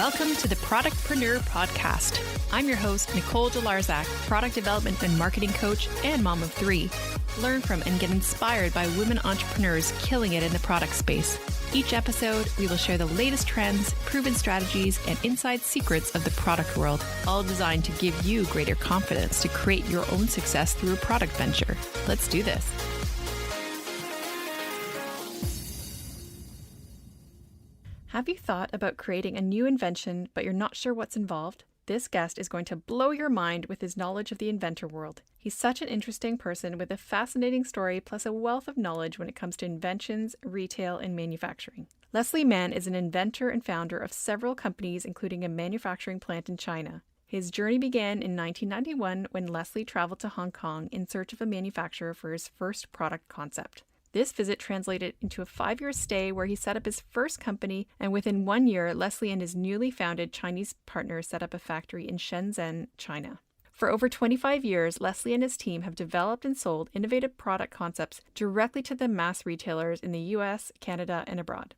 Welcome to the Productpreneur Podcast. I'm your host, Nicole Jalarzak, product development and marketing coach and mom of three. Learn from and get inspired by women entrepreneurs killing it in the product space. Each episode, we will share the latest trends, proven strategies, and inside secrets of the product world, all designed to give you greater confidence to create your own success through a product venture. Let's do this. Have you thought about creating a new invention, but you're not sure what's involved? This guest is going to blow your mind with his knowledge of the inventor world. He's such an interesting person with a fascinating story, plus a wealth of knowledge when it comes to inventions, retail, and manufacturing. Leslie Mann is an inventor and founder of several companies, including a manufacturing plant in China. His journey began in 1991 when Leslie traveled to Hong Kong in search of a manufacturer for his first product concept. This visit translated into a 5-year stay where he set up his first company, and within 1 year, Leslie and his newly founded Chinese partner set up a factory in Shenzhen, China. For over 25 years, Leslie and his team have developed and sold innovative product concepts directly to the mass retailers in the US, Canada, and abroad.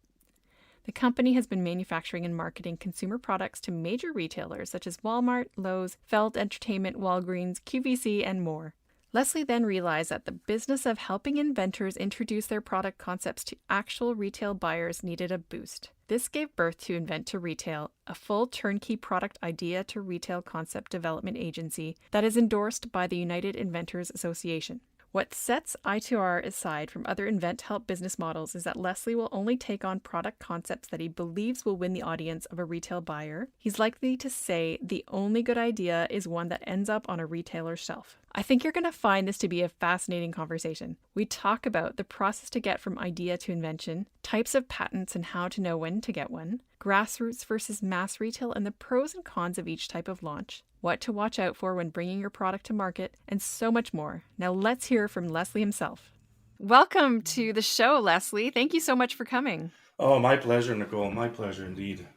The company has been manufacturing and marketing consumer products to major retailers such as Walmart, Lowe's, Feld Entertainment, Walgreens, QVC, and more. Leslie then realized that the business of helping inventors introduce their product concepts to actual retail buyers needed a boost. This gave birth to Invent to Retail, a full turnkey product idea to retail concept development agency that is endorsed by the United Inventors Association. What sets I2R aside from other invent-help business models is that Leslie will only take on product concepts that he believes will win the audience of a retail buyer. He's likely to say the only good idea is one that ends up on a retailer's shelf. I think you're going to find this to be a fascinating conversation. We talk about the process to get from idea to invention, types of patents and how to know when to get one, grassroots versus mass retail and the pros and cons of each type of launch, what to watch out for when bringing your product to market, and so much more. Now let's hear from Leslie himself. Welcome to the show, Leslie. Thank you so much for coming. Oh, my pleasure, Nicole. My pleasure indeed.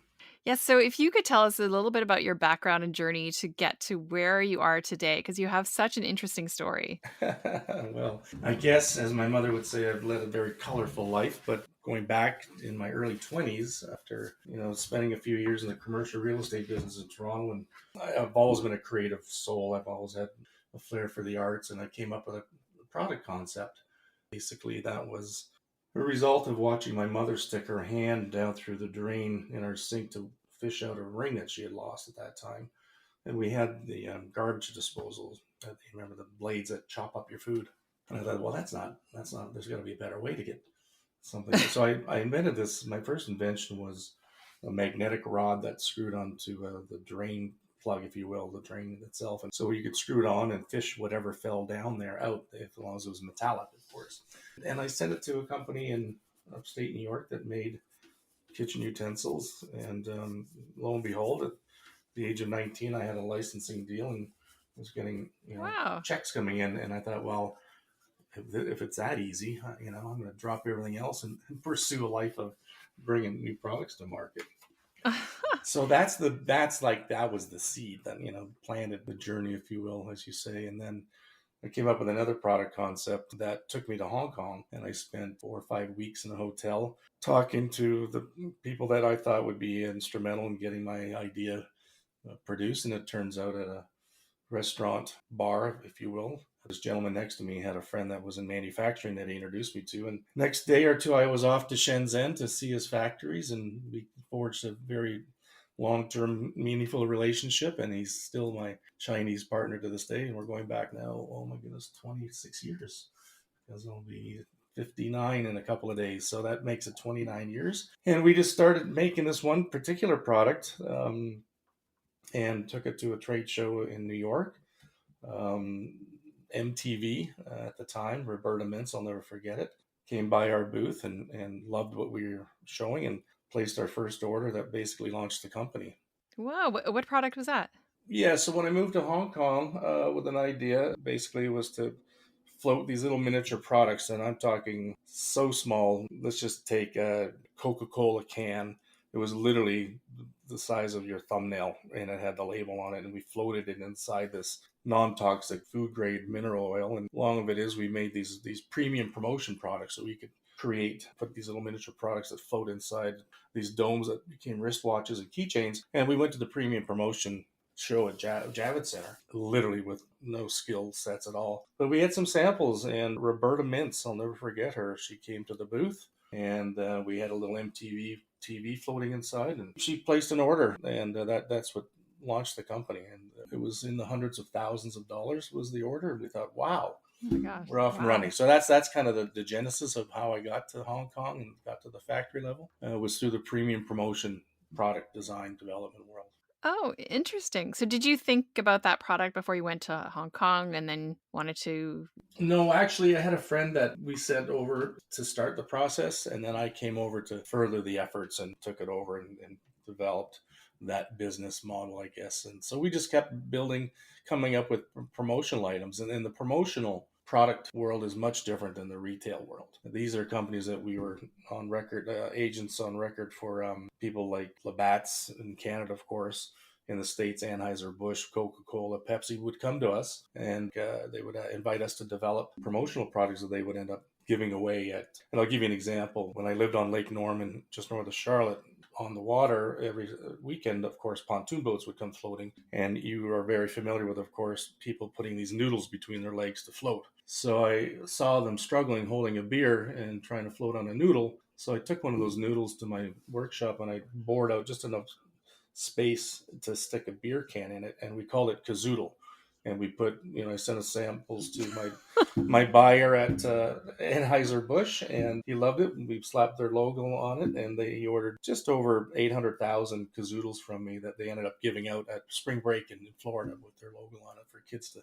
Yes, so if you could tell us a little bit about your background and journey to get to where you are today, because you have such an interesting story. Well, I guess, as my mother would say, I've led a very colorful life, but going back in my early 20s, after, spending a few years in the commercial real estate business in Toronto, and I've always been a creative soul. I've always had a flair for the arts, and I came up with a product concept. Basically, that was a result of watching my mother stick her hand down through the drain in our sink to fish out a ring that she had lost at that time. And we had the garbage disposal. Remember the blades that chop up your food? And I thought, well, that's not, there's got to be a better way to get something. So I invented this. My first invention was a magnetic rod that screwed onto the drain plug, if you will, the drain itself. And so you could screw it on and fish whatever fell down there out, as long as it was metallic, of course. And I sent it to a company in upstate New York that made kitchen utensils. And lo and behold, at the age of 19, I had a licensing deal and was getting Wow. checks coming in. And I thought, well, if it's that easy, I'm going to drop everything else and pursue a life of bringing new products to market. So that was the seed that, planted the journey, if you will, as you say. And then I came up with another product concept that took me to Hong Kong, and I spent 4 or 5 weeks in a hotel talking to the people that I thought would be instrumental in getting my idea produced. And it turns out at a restaurant bar, if you will, this gentleman next to me had a friend that was in manufacturing that he introduced me to. And next day or two, I was off to Shenzhen to see his factories, and we forged a very long-term, meaningful relationship. And he's still my Chinese partner to this day. And we're going back now, oh my goodness, 26 years. Because I'll be 59 in a couple of days. So that makes it 29 years. And we just started making this one particular product and took it to a trade show in New York. MTV at the time, Roberta Mintz, I'll never forget it, came by our booth and loved what we were showing and placed our first order that basically launched the company. Wow. What product was that? Yeah, so when I moved to Hong Kong with an idea, basically was to float these little miniature products, and I'm talking so small. Let's just take a Coca-Cola can. It was literally the size of your thumbnail, and it had the label on it, and we floated it inside this non-toxic food grade mineral oil. And long of it is we made these premium promotion products so we could put these little miniature products that float inside these domes that became wristwatches and keychains. And we went to the premium promotion show at Javits Center, literally with no skill sets at all. But we had some samples, and Roberta Mintz, I'll never forget her. She came to the booth, and we had a little MTV TV floating inside, and she placed an order, and that's what launched the company. And it was in the hundreds of thousands of dollars was the order. And we thought, wow, Oh my gosh. we're off and running. So that's kind of the genesis of how I got to Hong Kong and got to the factory level. Was through the premium promotion product design development world. Oh, interesting. So did you think about that product before you went to Hong Kong and then wanted to? No, actually, I had a friend that we sent over to start the process, and then I came over to further the efforts and took it over and developed that business model, I guess. And so we just kept building, coming up with promotional items. And in the promotional product world is much different than the retail world. These are companies that we were on record, agents on record for people like Labatt's in Canada, of course. In the States, Anheuser-Busch, Coca-Cola, Pepsi would come to us, and they would invite us to develop promotional products that they would end up giving away at. And I'll give you an example. When I lived on Lake Norman, just north of Charlotte, on the water every weekend, of course, pontoon boats would come floating. And you are very familiar with, of course, people putting these noodles between their legs to float. So I saw them struggling holding a beer and trying to float on a noodle. So I took one of those noodles to my workshop and I bored out just enough space to stick a beer can in it, and we called it Kazoodle. And we put, I sent samples to my buyer at Anheuser-Busch, and he loved it. And we slapped their logo on it, and he ordered just over 800,000 Kazoodles from me that they ended up giving out at spring break in Florida with their logo on it for kids to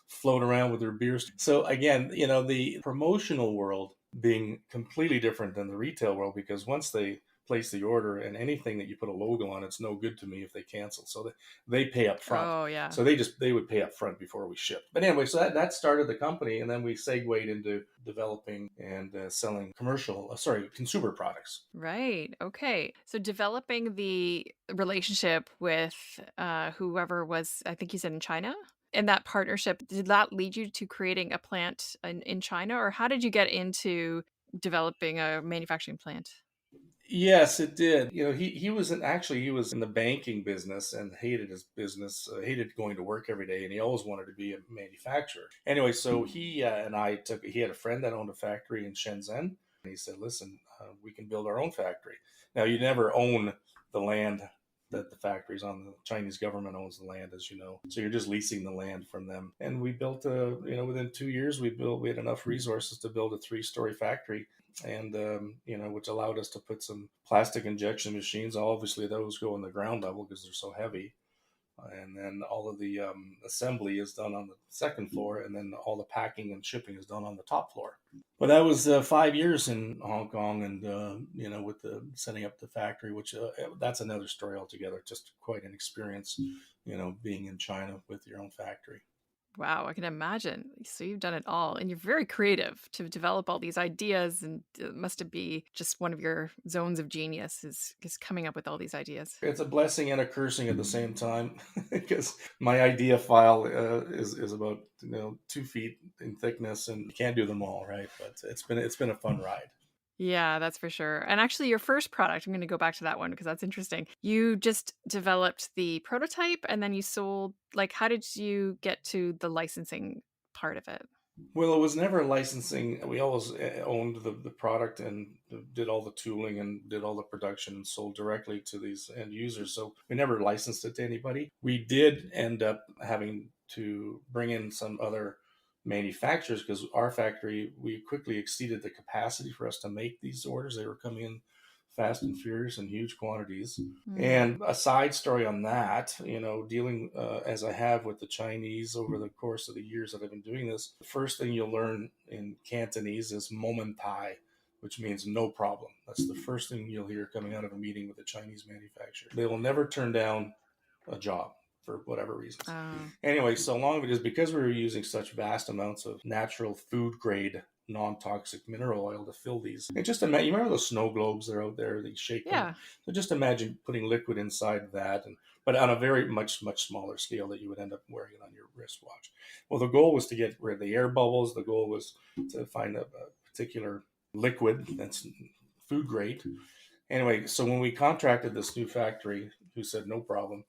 float around with their beers. So again, the promotional world being completely different than the retail world, because once they place the order, and anything that you put a logo on, it's no good to me if they cancel. So they pay up front. Oh yeah. So they would pay up front before we ship. But anyway, so that started the company, and then we segued into developing and selling consumer products. Right. Okay. So developing the relationship with whoever was, I think you said in China. And that partnership, did that lead you to creating a plant in China, or how did you get into developing a manufacturing plant? Yes, it did. He was in the banking business and hated his business, hated going to work every day, and he always wanted to be a manufacturer. Anyway, so he he had a friend that owned a factory in Shenzhen, and he said, "Listen, we can build our own factory." Now, you never own the land that the factory's on. The Chinese government owns the land, as you know, so you're just leasing the land from them. And we built within 2 years, we had enough resources to build a 3-story factory, and which allowed us to put some plastic injection machines. Obviously, those go on the ground level because they're so heavy, and then all of the assembly is done on the second floor, and then all the packing and shipping is done on the top floor. But that was 5 years in Hong Kong, and with the setting up the factory, which that's another story altogether. Just quite an experience, being in China with your own factory. Wow, I can imagine. So you've done it all, and you're very creative to develop all these ideas, and it must be just one of your zones of genius is coming up with all these ideas. It's a blessing and a cursing at the same time, because my idea file is about 2 feet in thickness, and you can't do them all, right? But it's been a fun ride. Yeah, that's for sure. And actually, your first product, I'm going to go back to that one because that's interesting. You just developed the prototype and then you sold, like, how did you get to the licensing part of it? Well, it was never licensing. We always owned the product and did all the tooling and did all the production and sold directly to these end users. So we never licensed it to anybody. We did end up having to bring in some other manufacturers because our factory, we quickly exceeded the capacity for us to make these orders. They were coming in fast and furious in huge quantities. And a side story on that, dealing as I have with the Chinese over the course of the years that I've been doing this, the first thing you'll learn in Cantonese is momentai, which means no problem. That's the first thing you'll hear coming out of a meeting with a Chinese manufacturer. They will never turn down a job for whatever reasons. Anyway, so long of it is because we were using such vast amounts of natural food grade non-toxic mineral oil to fill these. And just imagine, you remember those snow globes that are out there, they shake them? So just imagine putting liquid inside that, but on a very much smaller scale that you would end up wearing it on your wristwatch. Well, the goal was to get rid of the air bubbles. The goal was to find a particular liquid that's food grade. Anyway, so when we contracted this new factory, who said no problem,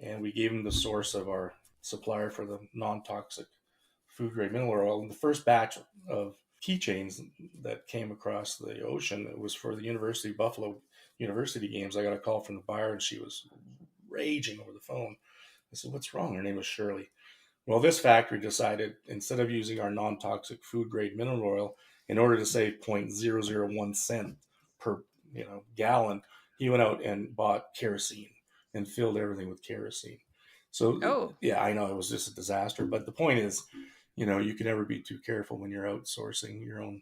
and we gave them the source of our supplier for the non-toxic food grade mineral oil. And the first batch of keychains that came across the ocean, it was for the University of Buffalo University games. I got a call from the buyer, and she was raging over the phone. I said, "What's wrong?" Her name was Shirley. Well, this factory decided, instead of using our non-toxic food grade mineral oil, in order to save 0.001 cent per gallon, he went out and bought kerosene and filled everything with kerosene. So Oh, yeah, I know it was just a disaster. But the point is, you can never be too careful when you're outsourcing your own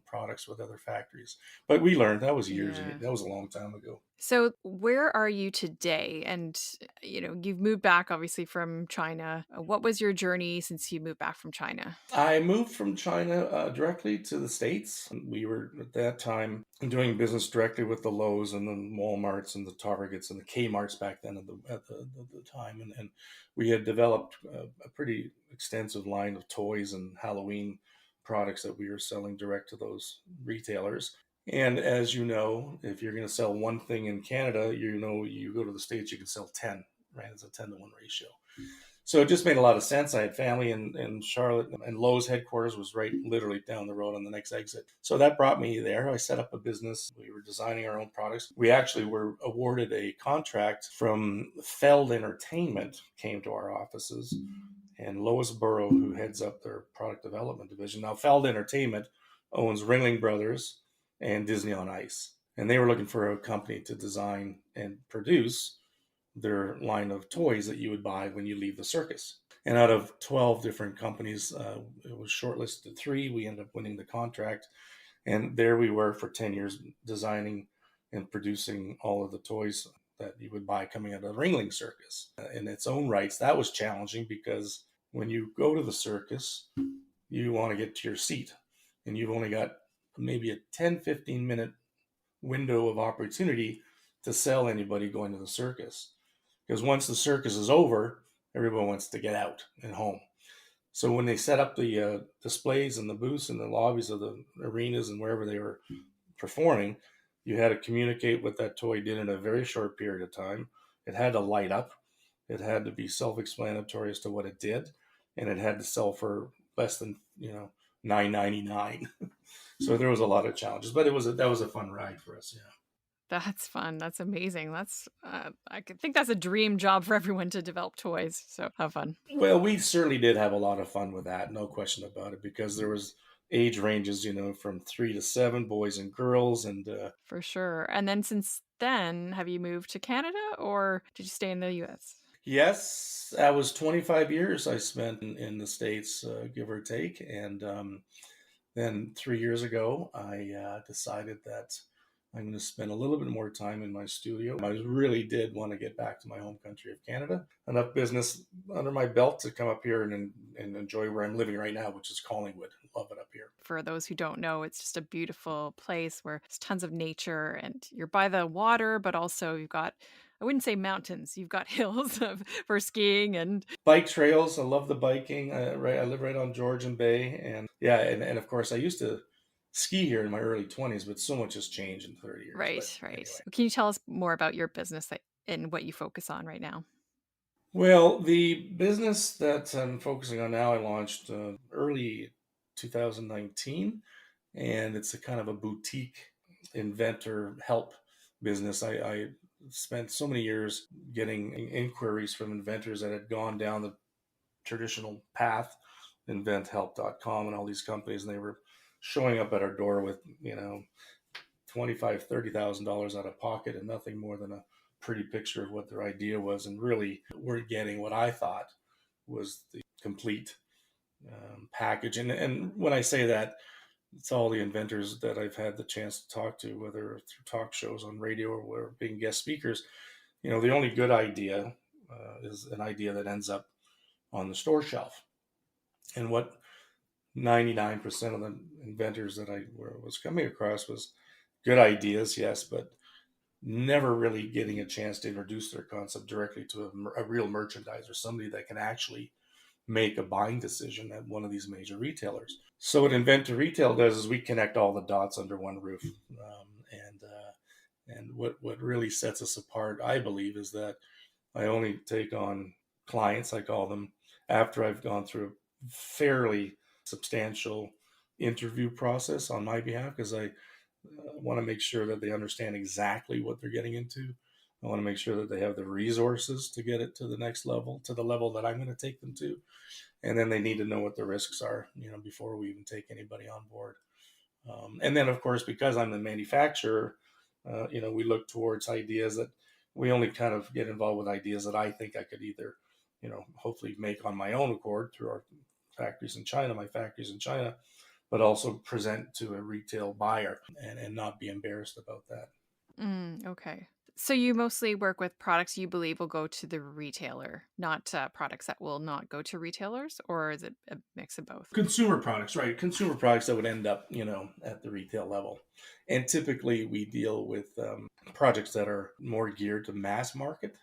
products with other factories. But we learned that was years yeah. that was a long time ago. So, where are you today? And, you've moved back obviously from China. What was your journey since you moved back from China? I moved from China directly to the States. We were at that time doing business directly with the Lowe's and the Walmarts and the Targets and the Kmarts back then at the time. And we had developed a pretty extensive line of toys and Halloween products that we were selling direct to those retailers. And as you know, if you're going to sell one thing in Canada, you go to the States, you can sell 10, right? It's a 10-to-1 ratio. So it just made a lot of sense. I had family in Charlotte, and Lowe's headquarters was right literally down the road on the next exit. So that brought me there. I set up a business. We were designing our own products. We actually were awarded a contract from Feld Entertainment, came to our offices, and Lois Burrow, who heads up their product development division. Now, Feld Entertainment owns Ringling Brothers and Disney on Ice. And they were looking for a company to design and produce their line of toys that you would buy when you leave the circus. And out of 12 different companies, it was shortlisted 3. We ended up winning the contract. And there we were for 10 years designing and producing all of the toys that you would buy coming out of the Ringling Circus. In its own rights, that was challenging because when you go to the circus, you want to get to your seat. And you've only got maybe a 10-15 minute window of opportunity to sell anybody going to the circus. Because once the circus is over, everyone wants to get out and home. So when they set up the displays and the booths and the lobbies of the arenas and wherever they were performing, you had to communicate what that toy did in a very short period of time. It had to light up. It had to be self-explanatory as to what it did, and it had to sell for less than $9.99. So there was a lot of challenges, but that was a fun ride for us. Yeah. That's fun. That's amazing. I think that's a dream job for everyone to develop toys. So, have fun. Well, we certainly did have a lot of fun with that, no question about it, because there was age ranges, from 3 to 7, boys and girls, and For sure. And then since then, have you moved to Canada or did you stay in the US? yes, that was 25 years I spent in the States, give or take, and then 3 years ago, I decided that I'm going to spend a little bit more time in my studio. I really did want to get back to my home country of Canada. Enough business under my belt to come up here and enjoy where I'm living right now, which is Collingwood. Love it up here. For those who don't know, it's just a beautiful place where there's tons of nature and you're by the water, but also you've got, I wouldn't say mountains, you've got hills for skiing and Bike trails. I love the biking. I live right on Georgian Bay, and yeah, and of course I used to ski here in my early 20s, but so much has changed in 30 years. But right, right. anyway. Can you tell us more about your business and what you focus on right now? Well, the business that I'm focusing on now, I launched early 2019, and it's a kind of a boutique inventor help business. I spent so many years getting inquiries from inventors that had gone down the traditional path, inventhelp.com and all these companies, and they were showing up at our door with, $25,000-$30,000 out of pocket and nothing more than a pretty picture of what their idea was, and really weren't getting what I thought was the complete package. And when I say that, it's all the inventors that I've had the chance to talk to, whether through talk shows on radio or being guest speakers. The only good idea is an idea that ends up on the store shelf. And what 99% of the inventors that I was coming across was good ideas, yes, but never really getting a chance to introduce their concept directly to a real merchandiser, somebody that can actually make a buying decision at one of these major retailers. So what Inventor Retail does is we connect all the dots under one roof. And what really sets us apart, I believe, is that I only take on clients, I call them, after I've gone through a fairly substantial interview process on my behalf, because I want to make sure that they understand exactly what they're getting into. I want to make sure that they have the resources to get it to the next level, to the level that I'm going to take them to. And then they need to know what the risks are, before we even take anybody on board. And then, of course, because I'm the manufacturer, we look towards ideas that we only kind of get involved with ideas that I think I could either, hopefully make on my own accord through our factories in China, my factories in China, but also present to a retail buyer and not be embarrassed about that. Okay. So you mostly work with products you believe will go to the retailer, not products that will not go to retailers, or is it a mix of both? Consumer products, right? Consumer products that would end up, at the retail level. And typically we deal with projects that are more geared to mass market.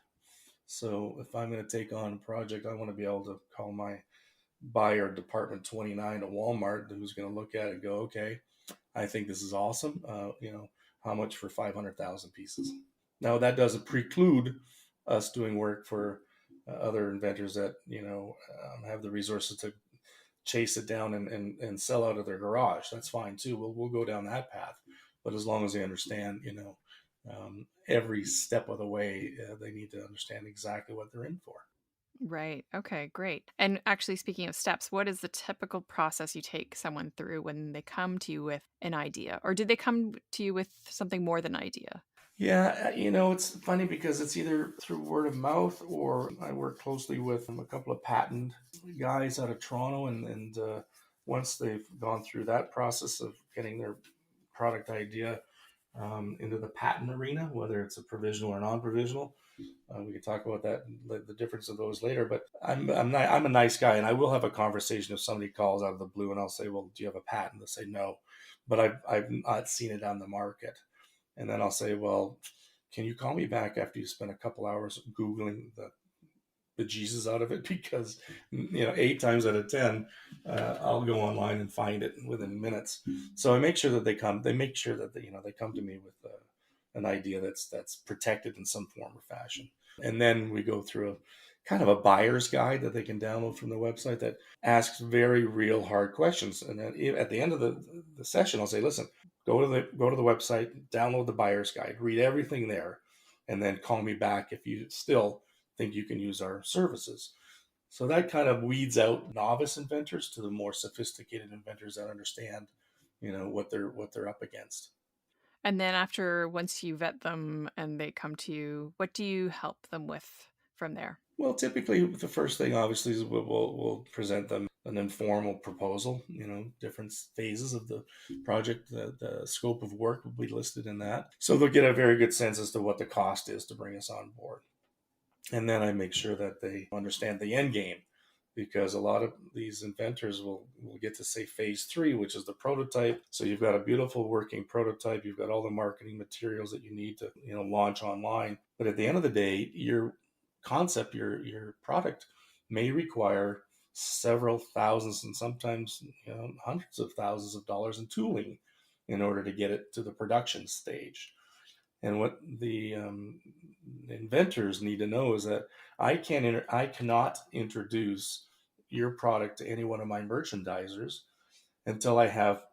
So if I'm going to take on a project, I want to be able to call my buyer department 29 at Walmart, who's going to look at it and go, okay, I think this is awesome. How much for 500,000 pieces? Now that doesn't preclude us doing work for other inventors that, have the resources to chase it down and sell out of their garage. That's fine too. We'll go down that path. But as long as they understand, every step of the way, they need to understand exactly what they're in for. Right. Okay, great. And actually, speaking of steps, what is the typical process you take someone through when they come to you with an idea? Or did they come to you with something more than an idea? Yeah, it's funny because it's either through word of mouth or I work closely with a couple of patent guys out of Toronto, and once they've gone through that process of getting their product idea into the patent arena, whether it's a provisional or non-provisional, we can talk about that, the difference of those later. But I'm a nice guy, and I will have a conversation if somebody calls out of the blue, and I'll say, "Well, do you have a patent?" They'll say no, but I've not seen it on the market. And then I'll say, well, can you call me back after you spend a couple hours Googling the Jesus out of it? Because, 8 times out of 10, I'll go online and find it within minutes. So I make sure that they make sure that they come to me with an idea that's protected in some form or fashion. And then we go through a kind of a buyer's guide that they can download from the website that asks very real hard questions. And then at the end of the session, I'll say, listen, go to the website, download the buyer's guide, read everything there, and then call me back if you still think you can use our services. So that kind of weeds out novice inventors to the more sophisticated inventors that understand, what they're up against. And then after once you vet them and they come to you, what do you help them with from there? Well, typically the first thing obviously is we'll present them an informal proposal, different phases of the project, the scope of work will be listed in that. So they'll get a very good sense as to what the cost is to bring us on board. And then I make sure that they understand the end game, because a lot of these inventors will get to say phase 3, which is the prototype. So you've got a beautiful working prototype, you've got all the marketing materials that you need to launch online, but at the end of the day, your concept, your product may require several thousands and sometimes hundreds of thousands of dollars in tooling in order to get it to the production stage. And what the inventors need to know is that I cannot introduce your product to any one of my merchandisers until I have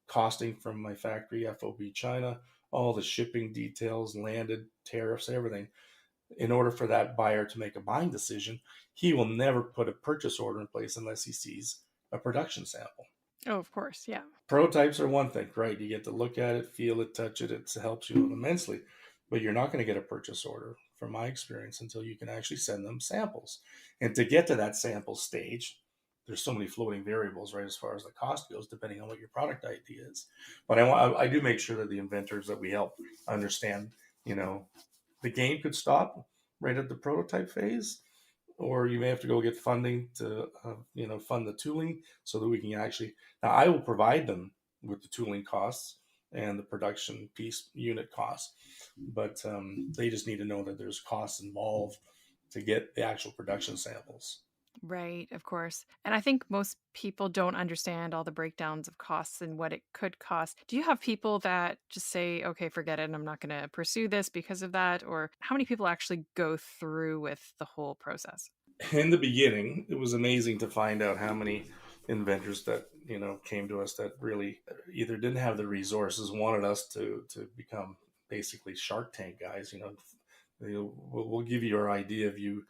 costing from my factory, FOB China, all the shipping details, landed tariffs, everything. In order for that buyer to make a buying decision, he will never put a purchase order in place unless he sees a production sample. Oh, of course. Yeah. Prototypes are one thing, right? You get to look at it, feel it, touch it. It helps you immensely. But you're not going to get a purchase order, from my experience, until you can actually send them samples. And to get to that sample stage, there's so many floating variables, right, as far as the cost goes, depending on what your product idea is. But I do make sure that the inventors that we help understand, the game could stop right at the prototype phase, or you may have to go get funding to fund the tooling so that we can actually. Now I will provide them with the tooling costs and the production piece unit costs, but they just need to know that there's costs involved to get the actual production samples. Right, of course. And I think most people don't understand all the breakdowns of costs and what it could cost. Do you have people that just say, okay, forget it, I'm not going to pursue this because of that? Or how many people actually go through with the whole process? In the beginning, it was amazing to find out how many inventors that came to us that really either didn't have the resources, wanted us to become basically Shark Tank guys. We'll give you our idea if you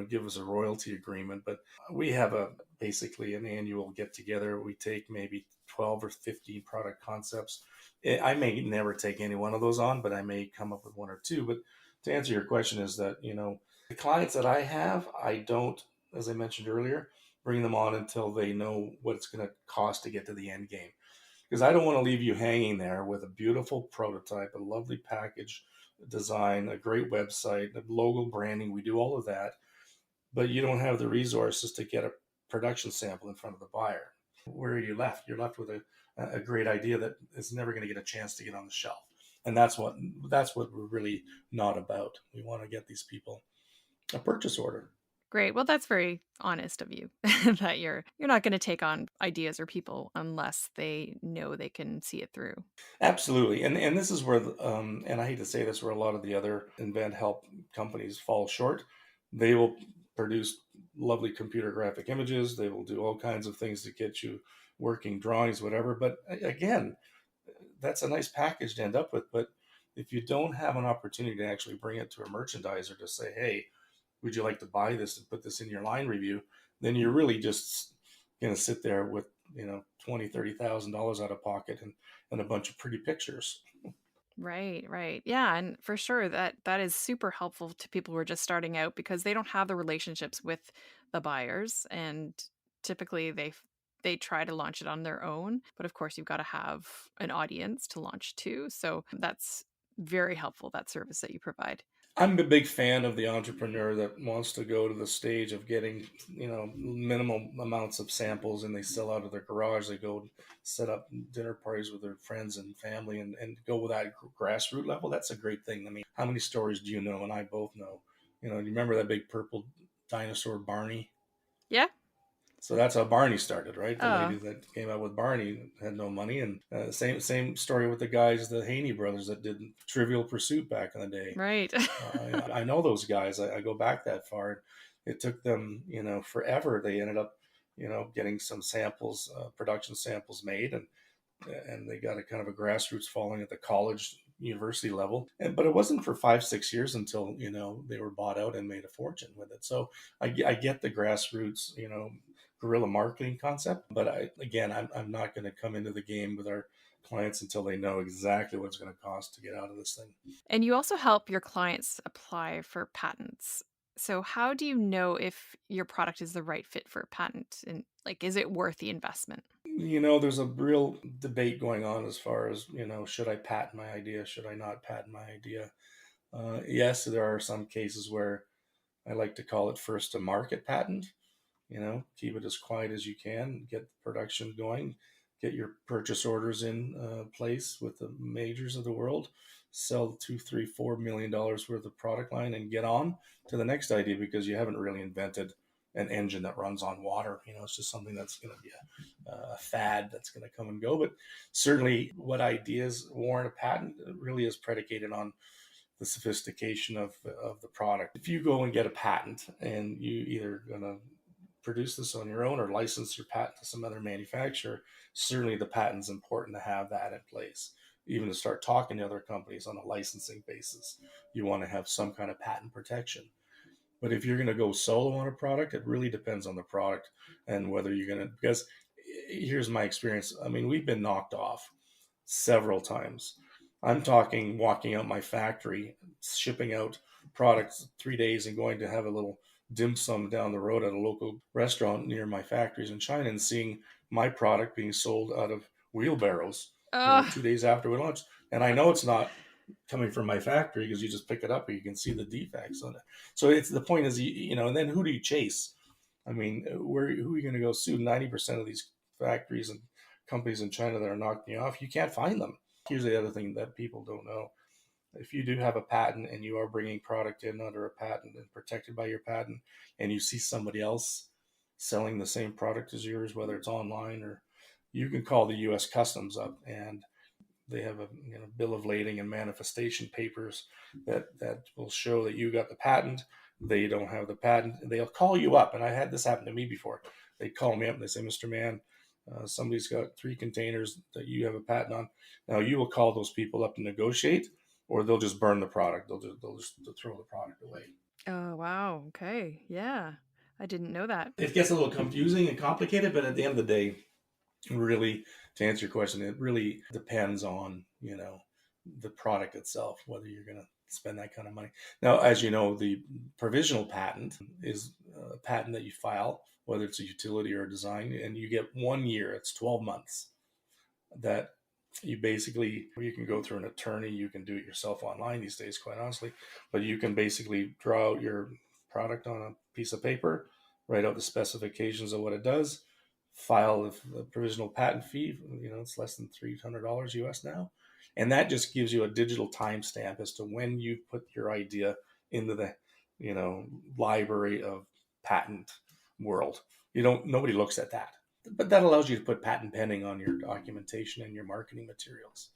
give us a royalty agreement. But we have a basically an annual get together. We take maybe 12 or 15 product concepts. I may never take any one of those on, but I may come up with one or two. But to answer your question, is that the clients that I have, I don't, as I mentioned earlier, bring them on until they know what it's going to cost to get to the end game. Because I don't want to leave you hanging there with a beautiful prototype, a lovely package design, a great website, a logo branding. We do all of that, but you don't have the resources to get a production sample in front of the buyer. Where are you left? You're left with a great idea that is never going to get a chance to get on the shelf. And that's what we're really not about. We want to get these people a purchase order. Great. Well, that's very honest of you that you're not going to take on ideas or people unless they know they can see it through. Absolutely, and this is where, and I hate to say this, where a lot of the other invent help companies fall short. They will produce lovely computer graphic images. They will do all kinds of things to get you working drawings, whatever. But again, that's a nice package to end up with. But if you don't have an opportunity to actually bring it to a merchandiser to say, hey, would you like to buy this and put this in your line review, then you're really just going to sit there with $20,000-$30,000 out of pocket and a bunch of pretty pictures. Right, right. Yeah, and for sure that is super helpful to people who are just starting out because they don't have the relationships with the buyers and typically they try to launch it on their own, but of course you've got to have an audience to launch to. So that's very helpful, that service that you provide. I'm a big fan of the entrepreneur that wants to go to the stage of getting, minimal amounts of samples, and they sell out of their garage. They go set up dinner parties with their friends and family and go with that grassroots level. That's a great thing. I mean, how many stories do you know? And I both know. Do you remember that big purple dinosaur Barney? Yeah. So that's how Barney started, right? The lady Oh, that came out with Barney had no money, and same story with the guys, the Haney brothers that did Trivial Pursuit back in the day. right. I know those guys. I go back that far. It took them, forever. They ended up, getting some samples, production samples made, and they got a kind of a grassroots following at the college university level. But it wasn't for 5-6 years until they were bought out and made a fortune with it. So I get the grassroots, guerrilla marketing concept. But I'm not going to come into the game with our clients until they know exactly what it's going to cost to get out of this thing. And you also help your clients apply for patents. So how do you know if your product is the right fit for a patent and like is it worth the investment? There's a real debate going on as far as, should I patent my idea? Should I not patent my idea? Yes, there are some cases where I like to call it first to market patent. Keep it as quiet as you can, get the production going, get your purchase orders in place with the majors of the world, sell $2, $3, $4 million worth of product line, and get on to the next idea because you haven't really invented an engine that runs on water. It's just something that's going to be a fad that's going to come and go. But certainly, what ideas warrant a patent really is predicated on the sophistication of the product. If you go and get a patent and you either going to produce this on your own or license your patent to some other manufacturer, certainly the patent's important to have that in place. Even to start talking to other companies on a licensing basis, you want to have some kind of patent protection. But if you're going to go solo on a product, it really depends on the product and whether you're going to, because here's my experience. I mean, we've been knocked off several times. I'm talking walking out my factory, shipping out products 3 days and going to have a little dim sum down the road at a local restaurant near my factories in China and seeing my product being sold out of wheelbarrows, Oh, 2 days after we launched. And I know it's not coming from my factory because you just pick it up and you can see the defects on it. So it's the point is, and then who do you chase? I mean, who are you going to go sue? 90% of these factories and companies in China that are knocking you off, you can't find them. Here's the other thing that people don't know. If you do have a patent and you are bringing product in under a patent and protected by your patent, and you see somebody else selling the same product as yours, whether it's online or you can call the U.S. Customs up, and they have a bill of lading and manifestation papers that will show that you got the patent. They don't have the patent. They'll call you up, and I had this happen to me before. They call me up and they say, "Mr. Mann, somebody's got 3 containers that you have a patent on. Now you will call those people up to negotiate, or they'll just burn the product. They'll throw the product away." Oh, wow. Okay. Yeah. I didn't know that. It gets a little confusing and complicated, but at the end of the day, really, to answer your question, it really depends on the product itself, whether you're going to spend that kind of money. Now, as you know, the provisional patent is a patent that you file, whether it's a utility or a design, and you get 1 year. It's 12 months that you can go through an attorney. You can do it yourself online these days, quite honestly, but you can basically draw out your product on a piece of paper, write out the specifications of what it does, file the provisional patent fee. It's less than $300 US now, and that just gives you a digital timestamp as to when you put your idea into the library of patent world. Nobody looks at that, but that allows you to put patent pending on your documentation and your marketing materials.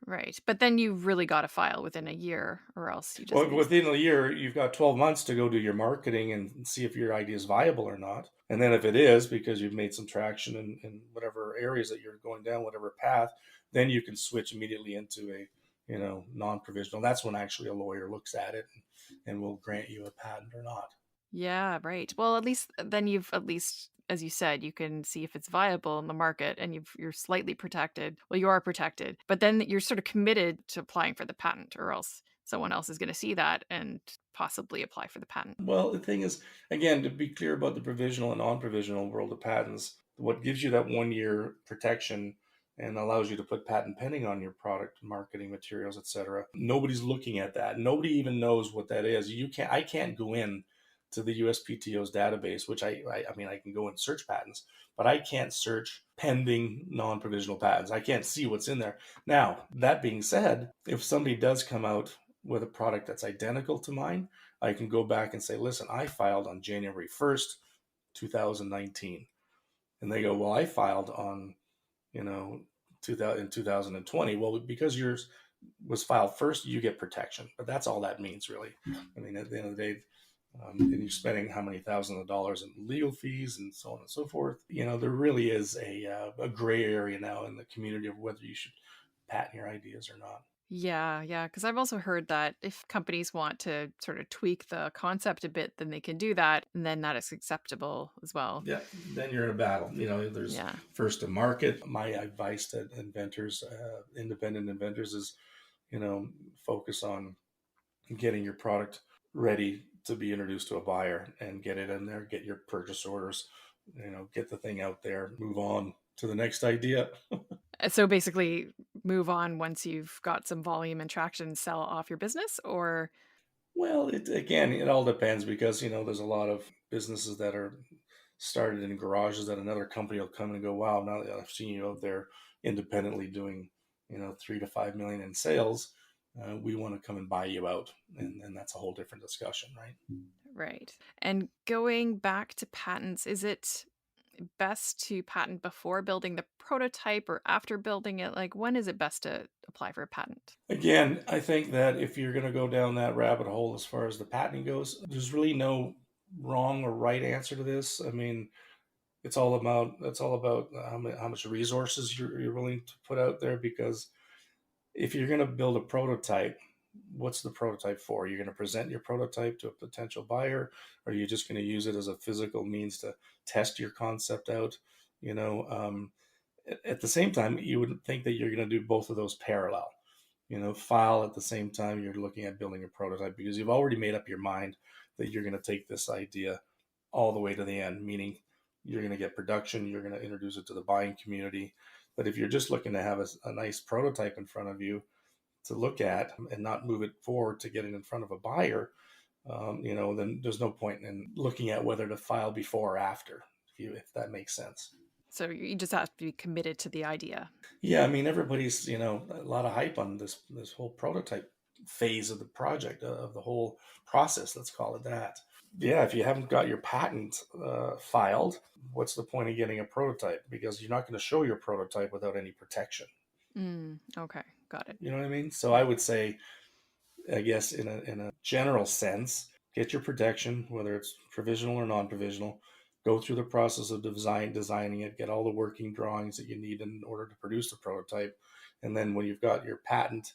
Right. But then you really got to file within a year, or else you just Well, within a year, you've got 12 months to go do your marketing and see if your idea is viable or not. And then if it is, because you've made some traction in whatever areas that you're going down, whatever path, then you can switch immediately into a non-provisional. That's when actually a lawyer looks at it and will grant you a patent or not. Yeah, right. Well, at least then you've at least, as you said, you can see if it's viable in the market and you're slightly protected. Well, you are protected, but then you're sort of committed to applying for the patent, or else someone else is going to see that and possibly apply for the patent. Well, the thing is, again, to be clear about the provisional and non-provisional world of patents, what gives you that 1 year protection and allows you to put patent pending on your product, marketing materials, etc. Nobody's looking at that. Nobody even knows what that is. I can't go in to the USPTO's database, which I mean, I can go and search patents, but I can't search pending non-provisional patents. I can't see what's in there. Now, that being said, if somebody does come out with a product that's identical to mine, I can go back and say, listen, I filed on January 1st, 2019. And they go, well, I filed on, 2020. Well, because yours was filed first, you get protection. But that's all that means, really. I mean, at the end of the day, and you're spending how many thousands of dollars in legal fees and so on and so forth. There really is a gray area now in the community of whether you should patent your ideas or not. Yeah, yeah. Because I've also heard that if companies want to sort of tweak the concept a bit, then they can do that, and then that is acceptable as well. Yeah, then you're in a battle. There's Yeah. first to market. My advice to inventors, independent inventors, is focus on getting your product ready to be introduced to a buyer and get it in there, get your purchase orders, get the thing out there, move on to the next idea. So basically, move on once you've got some volume and traction, sell off your business, or Well, it all depends, because there's a lot of businesses that are started in garages that another company will come and go, wow, now that I've seen you out there independently doing 3 to 5 million in sales, we want to come and buy you out, and that's a whole different discussion, right? right. And going back to patents, is it best to patent before building the prototype or after building it? Like, when is it best to apply for a patent? Again, I think that if you're going to go down that rabbit hole as far as the patenting goes, there's really no wrong or right answer to this. I mean, it's all about how much resources you're willing to put out there, because if you're going to build a prototype, what's the prototype for? You're going to present your prototype to a potential buyer, or are you just going to use it as a physical means to test your concept out? At the same time, you would think that you're going to do both of those parallel. File at the same time you're looking at building a prototype, because you've already made up your mind that you're going to take this idea all the way to the end, meaning you're going to get production, you're going to introduce it to the buying community. But if you're just looking to have a nice prototype in front of you to look at and not move it forward to get it in front of a buyer, then there's no point in looking at whether to file before or after, if that makes sense. So you just have to be committed to the idea. Yeah, I mean, everybody's, a lot of hype on this whole prototype phase of the project, of the whole process, let's call it that. yeah, if you haven't got your patent filed, what's the point of getting a prototype? Because you're not going to show your prototype without any protection. Okay, got it. You know what I mean? So I Yeah. would say, I guess in a general sense, get your protection, whether it's provisional or non-provisional. Go through the process of designing it, get all the working drawings that you need in order to produce the prototype, and then when you've got your patent,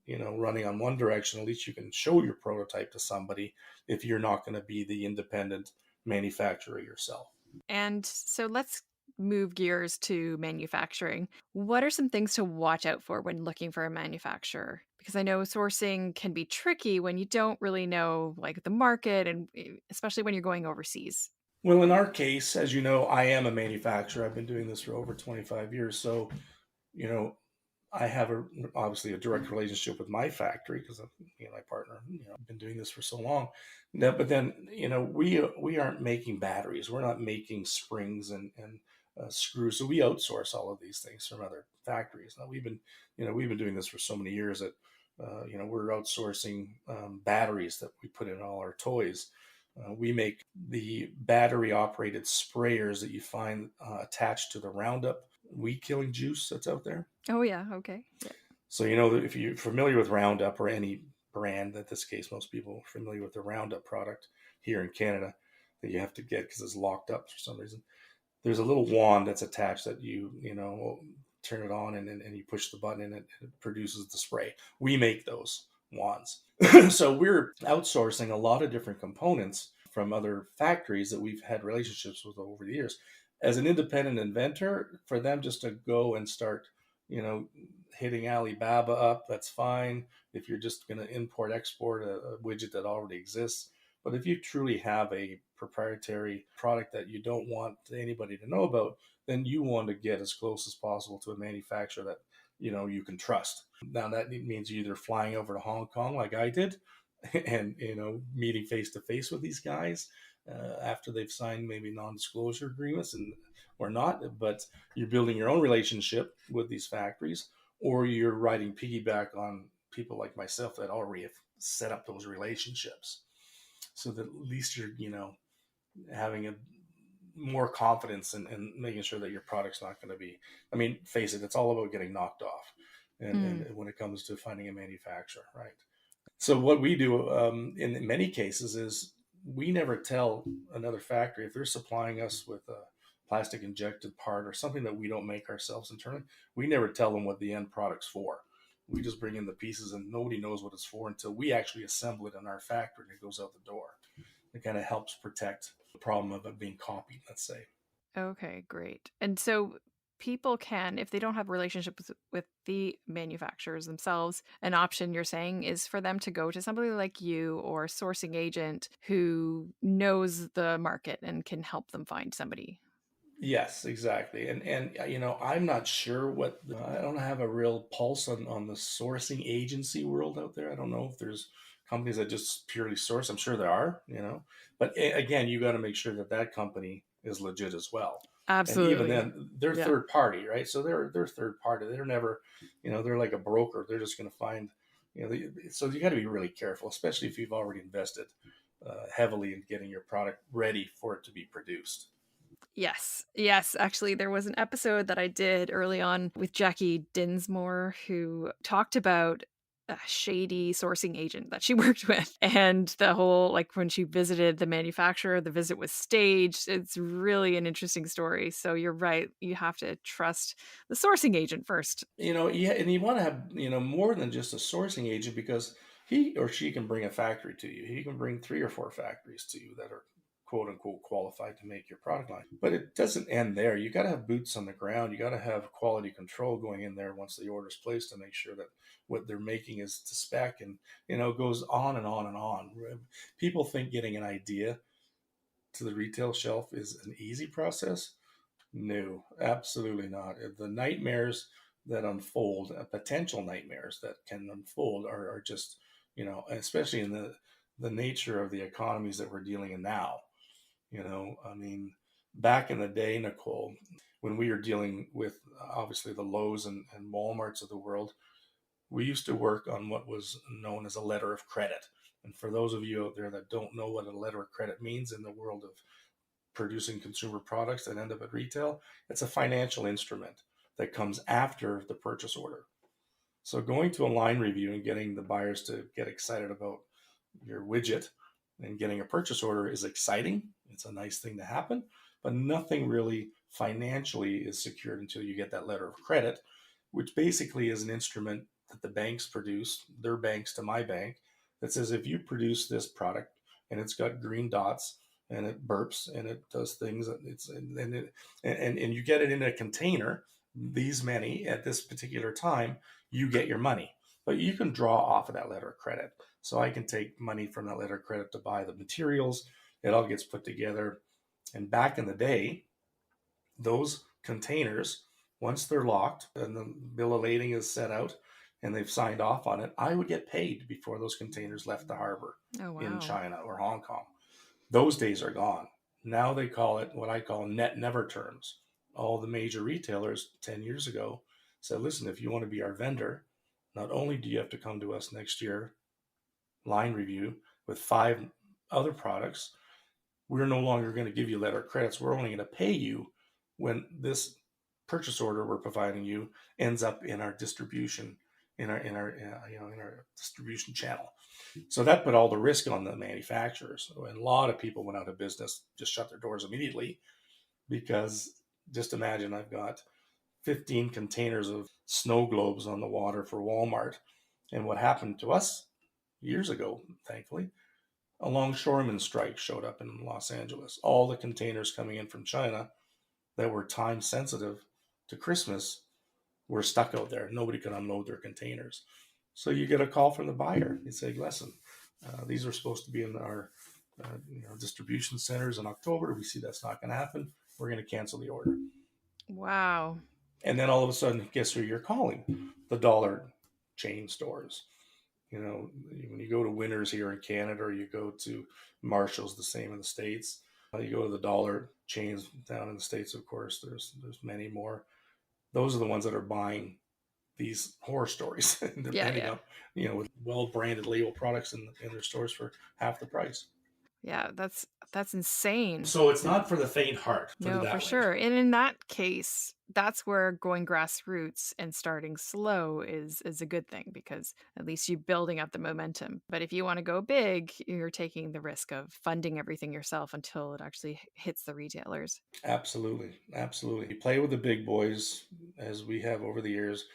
running on one direction, at least you can show your prototype to somebody if you're not going to be the independent manufacturer yourself. And so let's move gears to manufacturing. What are some things to watch out for when looking for a manufacturer? Because I know sourcing can be tricky when you don't really know like the market and especially when you're going overseas. Well, in our case, as you know, I am a manufacturer. I've been doing this for over 25 years. So, you know, I have obviously a direct relationship with my factory because of my partner. I've been doing this for so long. No, but then we aren't making batteries. We're not making springs and screws. So we outsource all of these things from other factories. Now we've been doing this for so many years that we're outsourcing batteries that we put in all our toys. We make the battery operated sprayers that you find attached to the Roundup weed killing juice that's out there. Oh yeah, okay. Yeah. So if you're familiar with Roundup or any brand, in this case, most people are familiar with the Roundup product here in Canada that you have to get because it's locked up for some reason. There's a little wand that's attached that you turn it on and you push the button and it produces the spray. We make those wands. So we're outsourcing a lot of different components from other factories that we've had relationships with over the years. As an independent inventor, for them just to go and start, you know, hitting Alibaba up, that's fine. If you're just going to import export a widget that already exists, but if you truly have a proprietary product that you don't want anybody to know about, then you want to get as close as possible to a manufacturer that you can trust. Now that means you either flying over to Hong Kong like I did, and meeting face to face with these guys after they've signed maybe non-disclosure agreements and or not, but you're building your own relationship with these factories, or you're riding piggyback on people like myself that already have set up those relationships so that at least you're having a more confidence in making sure that your product's not going to be, I mean, face it, it's all about getting knocked off and when it comes to finding a manufacturer, right? So what we do in many cases is we never tell another factory if they're supplying us with a plastic injected part or something that we don't make ourselves internally. We never tell them what the end product's for. We just bring in the pieces and nobody knows what it's for until we actually assemble it in our factory and it goes out the door. It kind of helps protect the problem of it being copied, let's say. Okay, great. And so people can, if they don't have relationships with the manufacturers themselves, an option you're saying is for them to go to somebody like you or a sourcing agent who knows the market and can help them find somebody. Yes, exactly. And I'm not sure I don't have a real pulse on the sourcing agency world out there. I don't know if there's companies that just purely source. I'm sure there are. But again, you got to make sure that that company is legit as well. And even Absolutely. then, they're Yeah. third party, right? So they're third party. They're never, they're like a broker. They're just going to find, so you got to be really careful, especially if you've already invested heavily in getting your product ready for it to be produced. Yes. Yes. Actually, there was an episode that I did early on with Jackie Dinsmore who talked about a shady sourcing agent that she worked with. And the whole, like, when she visited the manufacturer, the visit was staged. It's really an interesting story. So you're right. You have to trust the sourcing agent first. Yeah, and you want to have more than just a sourcing agent because he or she can bring a factory to you. He can bring 3 or 4 factories to you that are quote unquote qualified to make your product line. But it doesn't end there. You got to have boots on the ground. You got to have quality control going in there once the order's placed to make sure that what they're making is to spec, and it goes on and on and on. People think getting an idea to the retail shelf is an easy process. No, absolutely not. The nightmares that unfold, potential nightmares that can unfold, are just, especially in the nature of the economies that we're dealing in now. I mean, back in the day, Nicole, when we were dealing with obviously the Lowe's and Walmarts of the world, we used to work on what was known as a letter of credit. And for those of you out there that don't know what a letter of credit means in the world of producing consumer products that end up at retail, it's a financial instrument that comes after the purchase order. So going to a line review and getting the buyers to get excited about your widget and getting a purchase order is exciting. It's a nice thing to happen, but nothing really financially is secured until you get that letter of credit, which basically is an instrument that the banks produce, their banks to my bank, that says if you produce this product and it's got green dots and it burps and it does things, and you get it in a container, these many at this particular time, you get your money. But you can draw off of that letter of credit. So I can take money from that letter of credit to buy the materials. It all gets put together. And back in the day, those containers, once they're locked and the bill of lading is set out and they've signed off on it, I would get paid before those containers left the harbor in China or Hong Kong. Those days are gone. Now they call it what I call net never terms. All the major retailers 10 years ago said, listen, if you want to be our vendor, not only do you have to come to us next year, line review, with 5 other products, we're no longer going to give you letter of credits. We're only going to pay you when this purchase order we're providing you ends up in our distribution, in our distribution channel. So that put all the risk on the manufacturers. And a lot of people went out of business, just shut their doors immediately, because just imagine I've got 15 containers of snow globes on the water for Walmart. And what happened to us years ago, thankfully, a longshoreman strike showed up in Los Angeles. All the containers coming in from China that were time sensitive to Christmas were stuck out there. Nobody could unload their containers. So you get a call from the buyer. You say, listen, these are supposed to be in our distribution centers in October. We see that's not going to happen. We're going to cancel the order. Wow. And then all of a sudden, guess who you're calling? The dollar chain stores. When you go to Winners here in Canada, or you go to Marshall's, the same in the States. You go to the dollar chains down in the States, of course, there's many more. Those are the ones that are buying these horror stories. And they're ending up, with well-branded label products in their stores for half the price. Yeah, that's insane. So it's not for the faint heart. No, for sure. And in that case, that's where going grassroots and starting slow is a good thing, because at least you're building up the momentum. But if you want to go big, you're taking the risk of funding everything yourself until it actually hits the retailers. Absolutely. Absolutely. You play with the big boys, as we have over the years.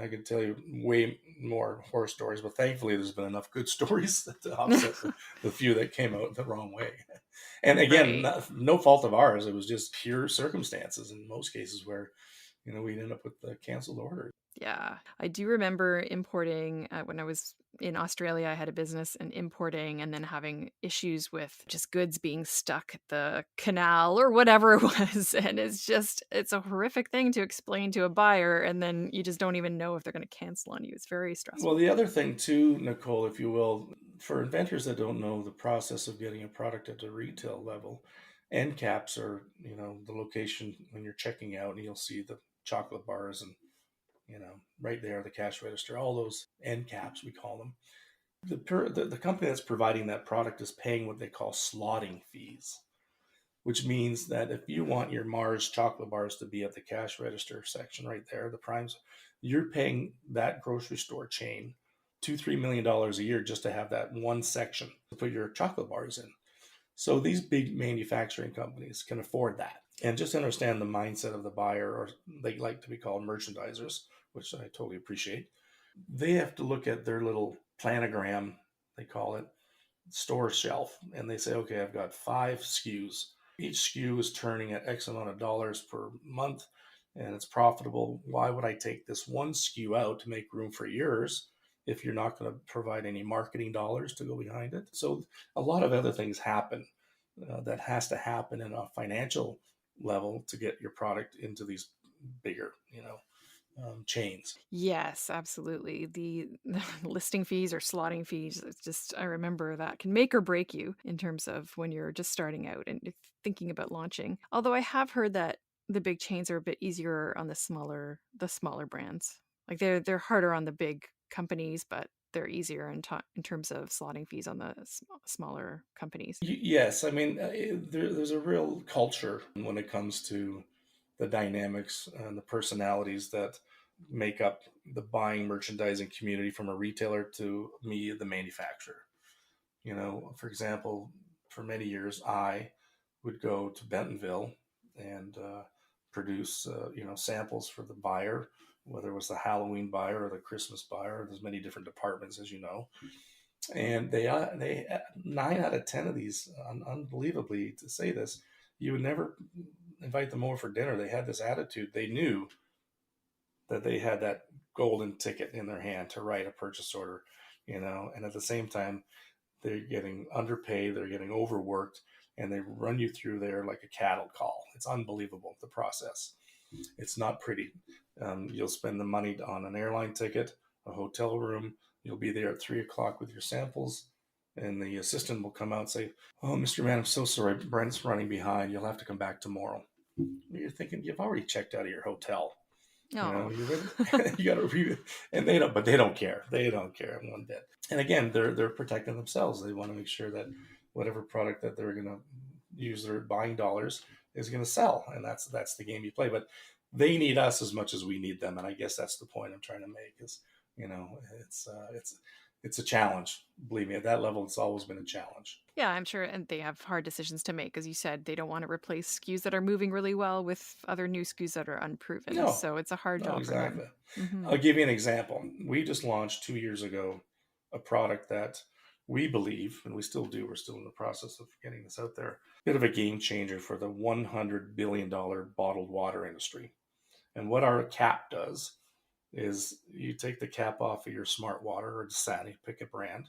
I can tell you way more horror stories, but thankfully there's been enough good stories to offset the few that came out the wrong way. And again, no fault of ours. It was just pure circumstances in most cases where, we'd end up with a canceled order. Yeah, I do remember importing when I was in Australia. I had a business and importing, and then having issues with just goods being stuck at the canal or whatever it was. And it's a horrific thing to explain to a buyer, and then you just don't even know if they're going to cancel on you. It's very stressful. Well, the other thing too, Nicole, if you will, for inventors that don't know the process of getting a product at the retail level, end caps are, the location when you're checking out, and you'll see the chocolate bars and right there, the cash register, all those end caps, we call them. The company that's providing that product is paying what they call slotting fees, which means that if you want your Mars chocolate bars to be at the cash register section right there, the primes, you're paying that grocery store chain $2-3 million a year just to have that one section to put your chocolate bars in. So these big manufacturing companies can afford that. And just understand the mindset of the buyer, or they like to be called merchandisers, which I totally appreciate. They have to look at their little planogram, they call it, store shelf, and they say, okay, I've got 5 SKUs. Each SKU is turning at X amount of dollars per month, and it's profitable. Why would I take this one SKU out to make room for yours if you're not going to provide any marketing dollars to go behind it? So a lot of other things happen that has to happen in a financial level to get your product into these bigger, chains. Yes, absolutely. The listing fees or slotting fees, it's just, I remember that can make or break you in terms of when you're just starting out and thinking about launching. Although I have heard that the big chains are a bit easier on the smaller brands. Like they're harder on the big companies, but they're easier in terms of slotting fees on the smaller companies. Yes, I mean, there's a real culture when it comes to the dynamics and the personalities that make up the buying merchandising community from a retailer to me, the manufacturer. You know, for example, for many years, I would go to Bentonville and produce, samples for the buyer, whether it was the Halloween buyer or the Christmas buyer. There's many different departments, as you know, and they 9 out of 10 of these, unbelievably to say this, you would never invite them over for dinner. They had this attitude. They knew that they had that golden ticket in their hand to write a purchase order, and at the same time, they're getting underpaid, they're getting overworked, and they run you through there like a cattle call. It's unbelievable, the process. It's not pretty. You'll spend the money on an airline ticket, a hotel room. You'll be there at 3 o'clock with your samples, and the assistant will come out and say, "Oh, Mr. Mann, I'm so sorry. Brent's running behind. You'll have to come back tomorrow." You're thinking you've already checked out of your hotel. Oh, You really, you got to review, and they don't, but they don't care. They don't care one bit. And again, they're protecting themselves. They want to make sure that whatever product that they're going to use their buying dollars is going to sell, and that's the game you play. But they need us as much as we need them, and I guess that's the point I'm trying to make. Is it's a challenge. Believe me, at that level, it's always been a challenge. yeah, I'm sure. And they have hard decisions to make. As you said, they don't want to replace SKUs that are moving really well with other new SKUs that are unproven. No, So it's a hard no, job for them. exactly. Hmm. I'll give you an example. We just launched 2 years ago a product that we believe, and we still do, we're still in the process of getting this out there, bit of a game changer for the $100 billion bottled water industry. And what our cap does is you take the cap off of your smart water or Dasani, pick a brand,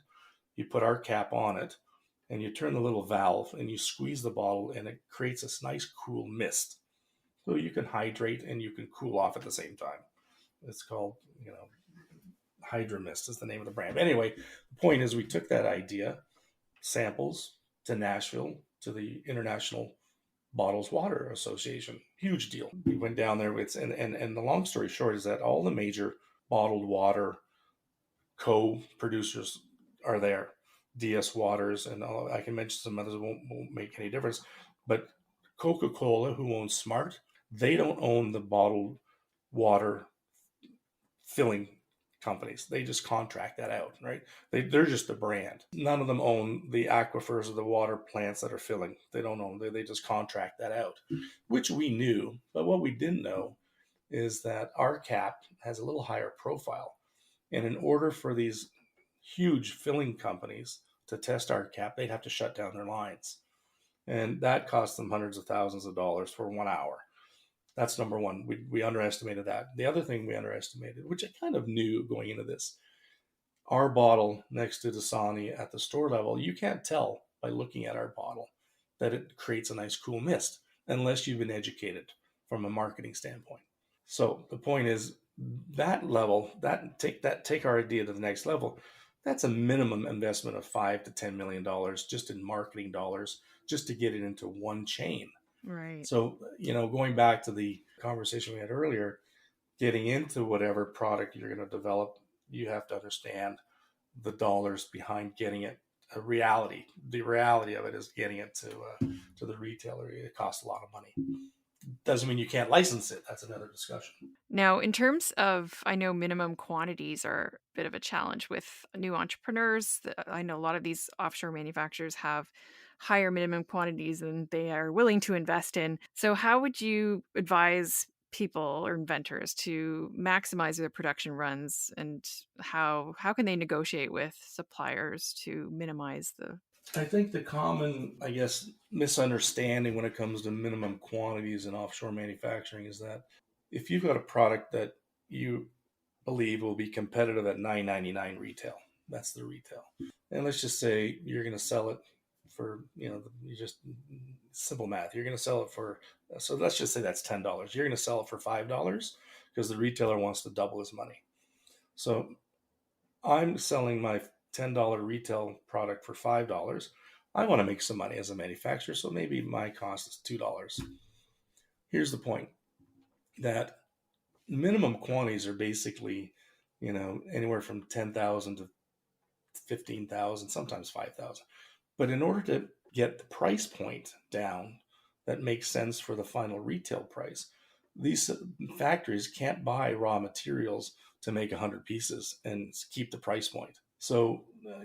you put our cap on it, and you turn the little valve and you squeeze the bottle, and it creates this nice cool mist. So you can hydrate and you can cool off at the same time. It's called, Hydra Mist is the name of the brand. Anyway, the point is we took that idea, samples, to Nashville, to the International Bottles Water Association. Huge deal. We went down there. And the long story short is that all the major bottled water co-producers are there. DS Waters, and I can mention some others, won't make any difference. But Coca-Cola, who owns Smart, they don't own the bottled water filling companies. They just contract that out, right? They're just a brand. None of them own the aquifers or the water plants that are filling. They don't own. They just contract that out, which we knew. But what we didn't know is that our cap has a little higher profile. And in order for these huge filling companies to test our cap, they'd have to shut down their lines. And that cost them hundreds of thousands of dollars for 1 hour. That's number one. We underestimated that. The other thing we underestimated, which I kind of knew going into this, our bottle next to Dasani at the store level, you can't tell by looking at our bottle that it creates a nice cool mist unless you've been educated from a marketing standpoint. So the point is that level, take our idea to the next level. That's a minimum investment of $5 to $10 million just in marketing dollars, just to get it into one chain. Right. So, going back to the conversation we had earlier, getting into whatever product you're going to develop, you have to understand the dollars behind getting it a reality. The reality of it is getting it to the retailer. It costs a lot of money. Doesn't mean you can't license it. That's another discussion. Now, in terms of, I know minimum quantities are a bit of a challenge with new entrepreneurs. I know a lot of these offshore manufacturers have higher minimum quantities than they are willing to invest in. So, how would you advise people or inventors to maximize their production runs, and how can they negotiate with suppliers to minimize the? I think the common, misunderstanding when it comes to minimum quantities in offshore manufacturing is that if you've got a product that you believe will be competitive at $9.99 retail, that's the retail. And let's just say you're going to sell it for, you just simple math. You're going to sell it for, so let's just say that's $10. You're going to sell it for $5 because the retailer wants to double his money. So I'm selling my $10 retail product for $5. I want to make some money as a manufacturer, so maybe my cost is $2. Here's the point, that minimum quantities are basically, anywhere from 10,000 to 15,000, sometimes 5,000. But in order to get the price point down that makes sense for the final retail price, these factories can't buy raw materials to make 100 pieces and keep the price point. So,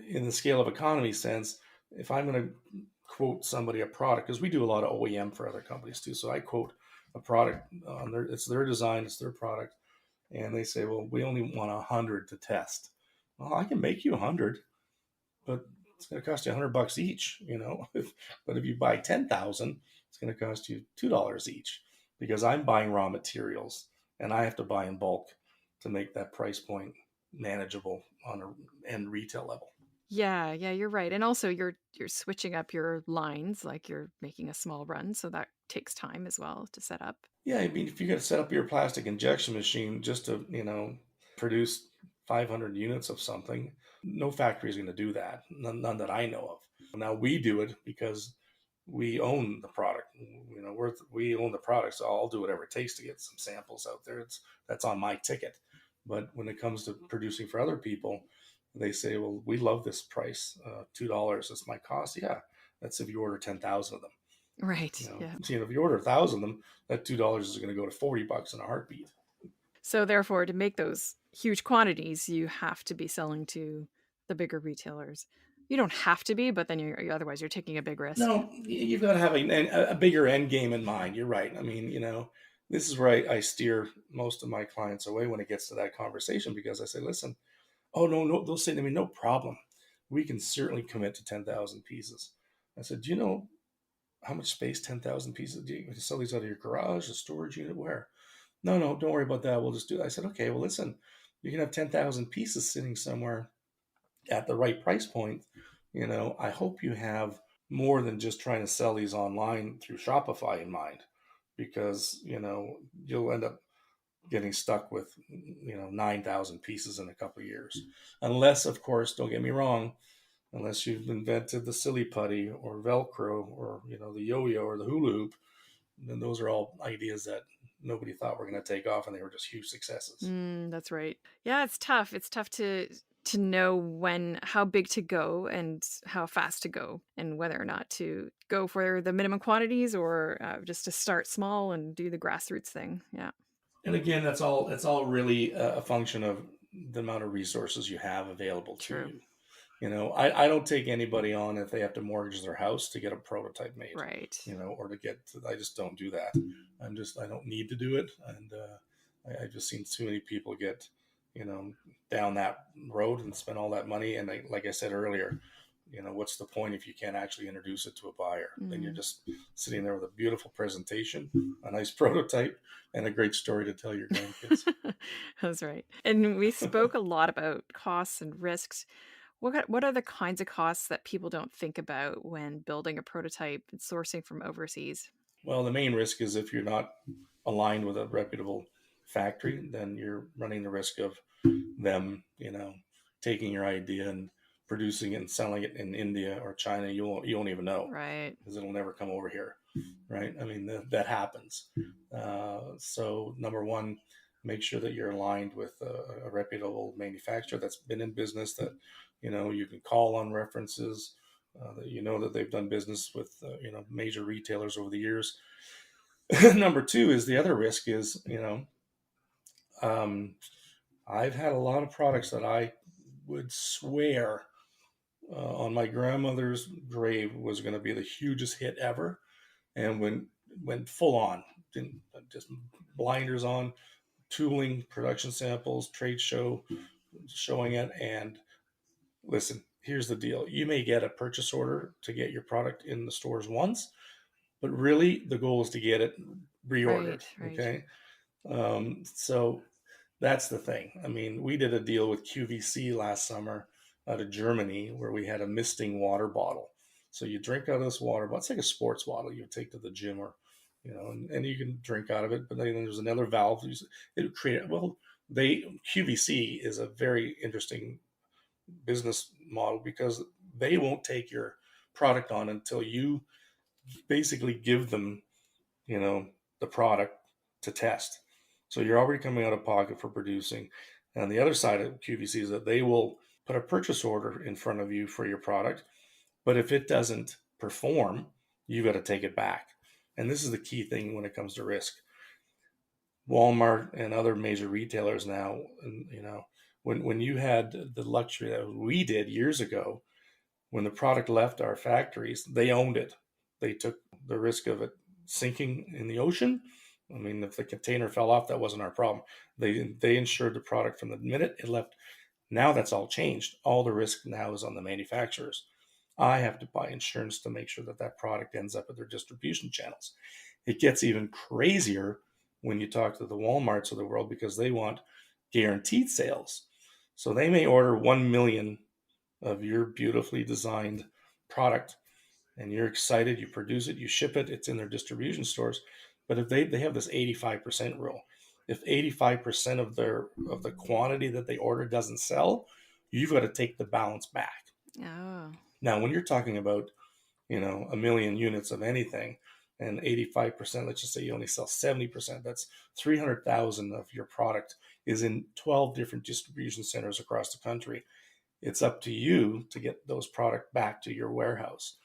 in the scale of economy sense, if I'm going to quote somebody a product, because we do a lot of OEM for other companies too, so I quote a product on it's their design, it's their product, and they say, well, we only want 100 to test. Well, I can make you 100, but it's going to cost you $100 each, but if you buy 10,000, it's going to cost you $2 each, because I'm buying raw materials and I have to buy in bulk to make that price point manageable on an end retail level. Yeah, yeah, you're right. And also you're switching up your lines, like you're making a small run, so that takes time as well to set up. Yeah, I mean, if you're going to set up your plastic injection machine just to, produce 500 units of something, no factory is going to do that. None that I know of. Now we do it because we own the product. We own the product, so I'll do whatever it takes to get some samples out there. That's on my ticket. But when it comes to producing for other people, they say, well, we love this price. $2 is my cost. Yeah, that's if you order 10,000 of them. Right. Yeah. If you order 1,000 of them, that $2 is going to go to $40 in a heartbeat. So therefore, to make those huge quantities, you have to be selling to the bigger retailers. You don't have to be, but then otherwise you're taking a big risk. No, you've got to have a bigger end game in mind. You're right. I mean, this is where I steer most of my clients away when it gets to that conversation, because I say, listen, oh, no, they'll say to me, no problem. We can certainly commit to 10,000 pieces. I said, do you know how much space 10,000 pieces? Do you sell these out of your garage, a storage unit, where? No, don't worry about that. We'll just do that. I said, okay, well, listen, you can have 10,000 pieces sitting somewhere at the right price point. I hope you have more than just trying to sell these online through Shopify in mind, because, you'll end up getting stuck with, 9,000 pieces in a couple of years. Unless, of course, don't get me wrong, unless you've invented the silly putty or Velcro or, the yo-yo or the hula hoop, then those are all ideas that nobody thought were going to take off, and they were just huge successes. That's right. Yeah, it's tough. It's tough to know how big to go and how fast to go, and whether or not to go for the minimum quantities or just to start small and do the grassroots thing. Yeah. And again, that's all really a function of the amount of resources you have available to True. you. I don't take anybody on if they have to mortgage their house to get a prototype made, Right. or I just don't do that. I don't need to do it. And I've just seen too many people get, down that road and spend all that money. And like I said earlier, what's the point if you can't actually introduce it to a buyer? Then you're just sitting there with a beautiful presentation, a nice prototype, and a great story to tell your grandkids. That's right. And we spoke a lot about costs and risks. What are the kinds of costs that people don't think about when building a prototype and sourcing from overseas? Well, the main risk is if you're not aligned with a reputable factory, then you're running the risk of them, taking your idea and producing it and selling it in India or China. You won't even know, Right. because it'll never come over here, right? I mean, that happens. So number one, make sure that you're aligned with a reputable manufacturer that's been in business, that you can call on references, that that they've done business with major retailers over the years. Number two is the other risk is I've had a lot of products that I would swear on my grandmother's grave was going to be the hugest hit ever, and went full on, didn't just blinders on, tooling, production samples, trade show, showing it. And listen, here's the deal: you may get a purchase order to get your product in the stores once, but really the goal is to get it reordered. Right. Okay, so that's the thing. I mean, we did a deal with QVC last summer out of Germany where we had a misting water bottle. So you drink out of this water bottle. It's like a sports bottle you take to the gym, or, and you can drink out of it. But then there's another valve. It created, well, QVC is a very interesting business model, because they won't take your product on until you basically give them, the product to test. So you're already coming out of pocket for producing. And the other side of QVC is that they will put a purchase order in front of you for your product, but if it doesn't perform, you got to take it back. And this is the key thing when it comes to risk. Walmart and other major retailers now, when you had the luxury that we did years ago, when the product left our factories, they owned it. They took the risk of it sinking in the ocean. I mean, if the container fell off, that wasn't our problem. They insured the product from the minute it left. Now that's all changed. All the risk now is on the manufacturers. I have to buy insurance to make sure that that product ends up at their distribution channels. It gets even crazier when you talk to the Walmarts of the world because they want guaranteed sales. So they may order 1 million of your beautifully designed product and you're excited, you produce it, you ship it, it's in their distribution stores. But if they have this 85% rule, if 85% of the quantity that they order doesn't sell, you've got to take the balance back. Oh. Now, when you're talking about, 1 million units of anything and 85%, let's just say you only sell 70%, that's 300,000 of your product is in 12 different distribution centers across the country. It's up to you to get those product back to your warehouse.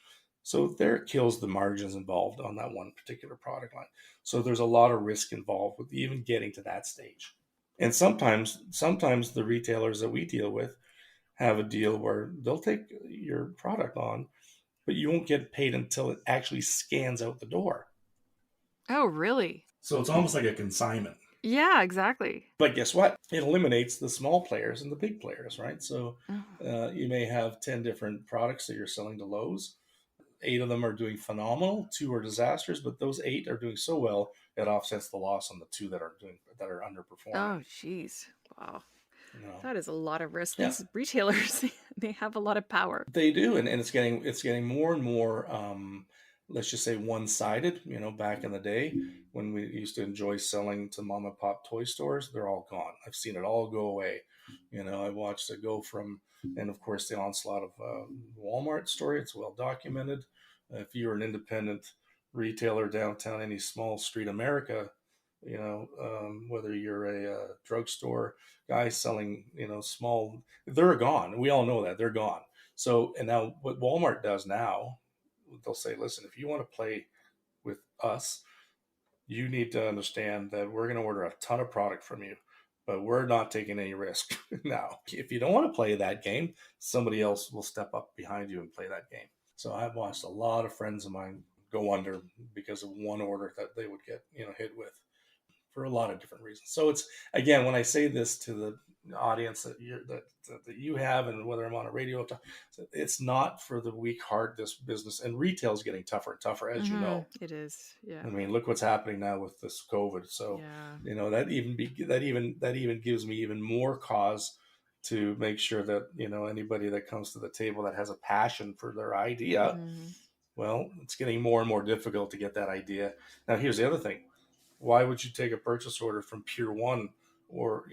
So there it kills the margins involved on that one particular product line. So there's a lot of risk involved with even getting to that stage. And sometimes the retailers that we deal with have a deal where they'll take your product on, but you won't get paid until it actually scans out the door. Oh, really? So it's almost like a consignment. Yeah, exactly. But guess what? It eliminates the small players and the big players, right? So Oh. you may have 10 different products that you're selling to Lowe's. 8 of them are doing phenomenal. 2 are disasters, but those 8 are doing so well it offsets the loss on the 2 that are underperforming. Oh, jeez. Wow. You know, That is a lot of risk. yeah, These retailers, they have a lot of power. they do, and it's getting more and more. Let's just say one-sided. Back in the day when we used to enjoy selling to mom and pop toy stores, they're all gone. I've seen it all go away. I watched it go from, and of course the onslaught of Walmart story. It's well documented. If you're an independent retailer downtown, any small street America, whether you're a drugstore guy selling, small, they're gone. We all know that they're gone. So, and now what Walmart does now, they'll say, listen, if you want to play with us, you need to understand that we're going to order a ton of product from you, but we're not taking any risk. Now, if you don't want to play that game, somebody else will step up behind you and play that game. So I've watched a lot of friends of mine go under because of one order that they would get, hit with for a lot of different reasons. So it's, again, when I say this to the audience that you have, and whether I'm on a radio, it's not for the weak heart. This business and retail is getting tougher and tougher, as you know. It is. Yeah. I mean, look what's happening now with this COVID. So Yeah. that even gives me even more cause to make sure that anybody that comes to the table that has a passion for their idea, well, it's getting more and more difficult to get that idea. Now, here's the other thing: why would you take a purchase order from Pier One, or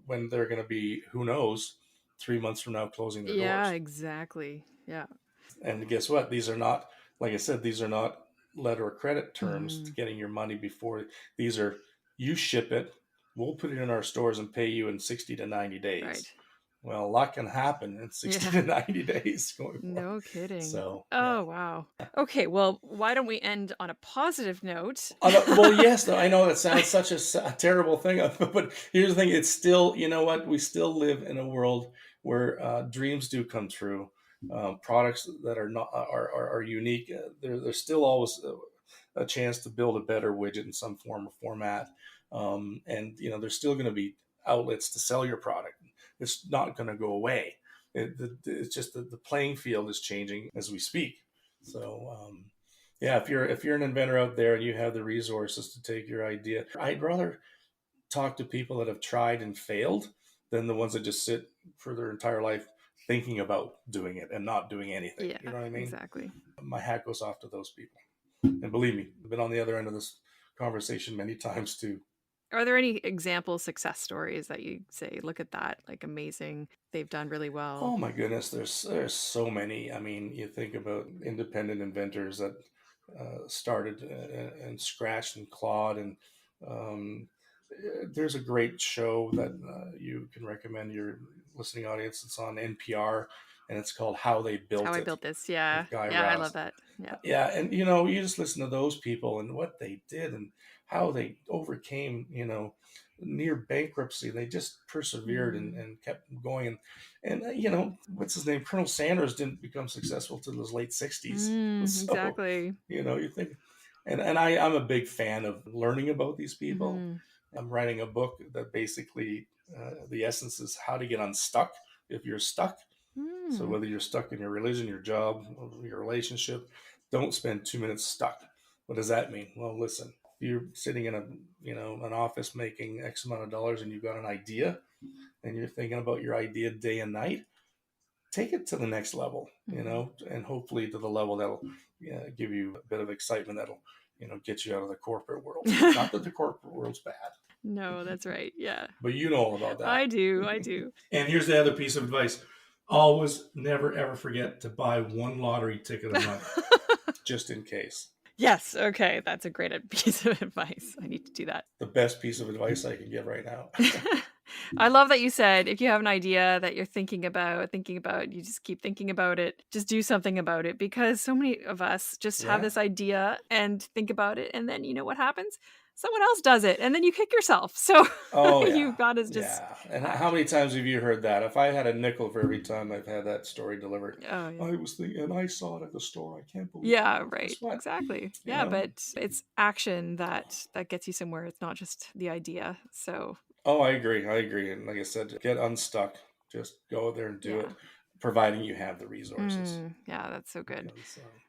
when they're going to be, who knows, 3 months from now closing their Yeah, doors? exactly. Yeah. And guess what? These are not, like I said, these are not letter of credit terms to Mhm. getting your money before. These are, you ship it, we'll put it in our stores and pay you in 60 to 90 days. Right. Well, a lot can happen in 60 Yeah. to 90 days going forward. No kidding. So, yeah. Oh, wow. Okay, well, why don't we end on a positive note? Well, yes, I know that sounds such a terrible thing, but here's the thing: it's still, you know what? We still live in a world where dreams do come true. Products that are not are unique. There's still always a chance to build a better widget in some form or format, and there's still going to be outlets to sell your product. It's not going to go away. It's just that the playing field is changing as we speak. So. Yeah, if you're an inventor out there and you have the resources to take your idea, I'd rather talk to people that have tried and failed than the ones that just sit for their entire life thinking about doing it and not doing anything. Yeah, You know what I mean? exactly. My hat goes off to those people. And believe me, I've been on the other end of this conversation many times too. Are there any example success stories that you say, look at that, like amazing, they've done really well? Oh my goodness, there's so many. I mean, you think about independent inventors that started and scratched and clawed and um, There's a great show that you can recommend your listening audience. It's on NPR, and it's called How They How Built I It Built This. Yeah. with Guy Yeah, I Raz. love that. Yeah. Yeah, and you just listen to those people and what they did and how they overcame, near bankruptcy. They just persevered Mm. and kept going. And what's his name? Colonel Sanders didn't become successful till his late 60s. So, Exactly. you think, and I'm a big fan of learning about these people. Mm-hmm. I'm writing a book that basically the essence is how to get unstuck if you're stuck. So Mm. whether you're stuck in your religion, your job, your relationship, don't spend 2 minutes stuck. What does that mean? Well, listen, if you're sitting in an office making X amount of dollars and you've got an idea and you're thinking about your idea day and night, take it to the next level, Mm-hmm. and hopefully to the level that'll give you a bit of excitement that'll, get you out of the corporate world. Not that the corporate world's bad, No, that's right. Yeah. but you know all about that. I do. I do. And here's the other piece of advice. Always never ever forget to buy one lottery ticket a month, just in case. Yes. Okay. That's a great piece of advice. I need to do that. The best piece of advice I can give right now. I love that you said if you have an idea that you're thinking about, you just keep thinking about it, just do something about it, because so many of us just have Yeah. this idea and think about it, and then you know what happens? Someone else does it, and then you kick yourself. So Oh yeah. you've got to just Yeah. And act. how many times have you heard that? If I had a nickel for every time I've had that story delivered, Oh yeah. I was thinking, and I saw it at the store. I can't believe it. Yeah, Well, right. guess what? Exactly. You Yeah, know? but it's action that gets you somewhere. It's not just the idea. So, Oh, I agree. I agree. And like I said, get unstuck. Just go there and do it, yeah. providing you have the resources. Yeah, that's so good.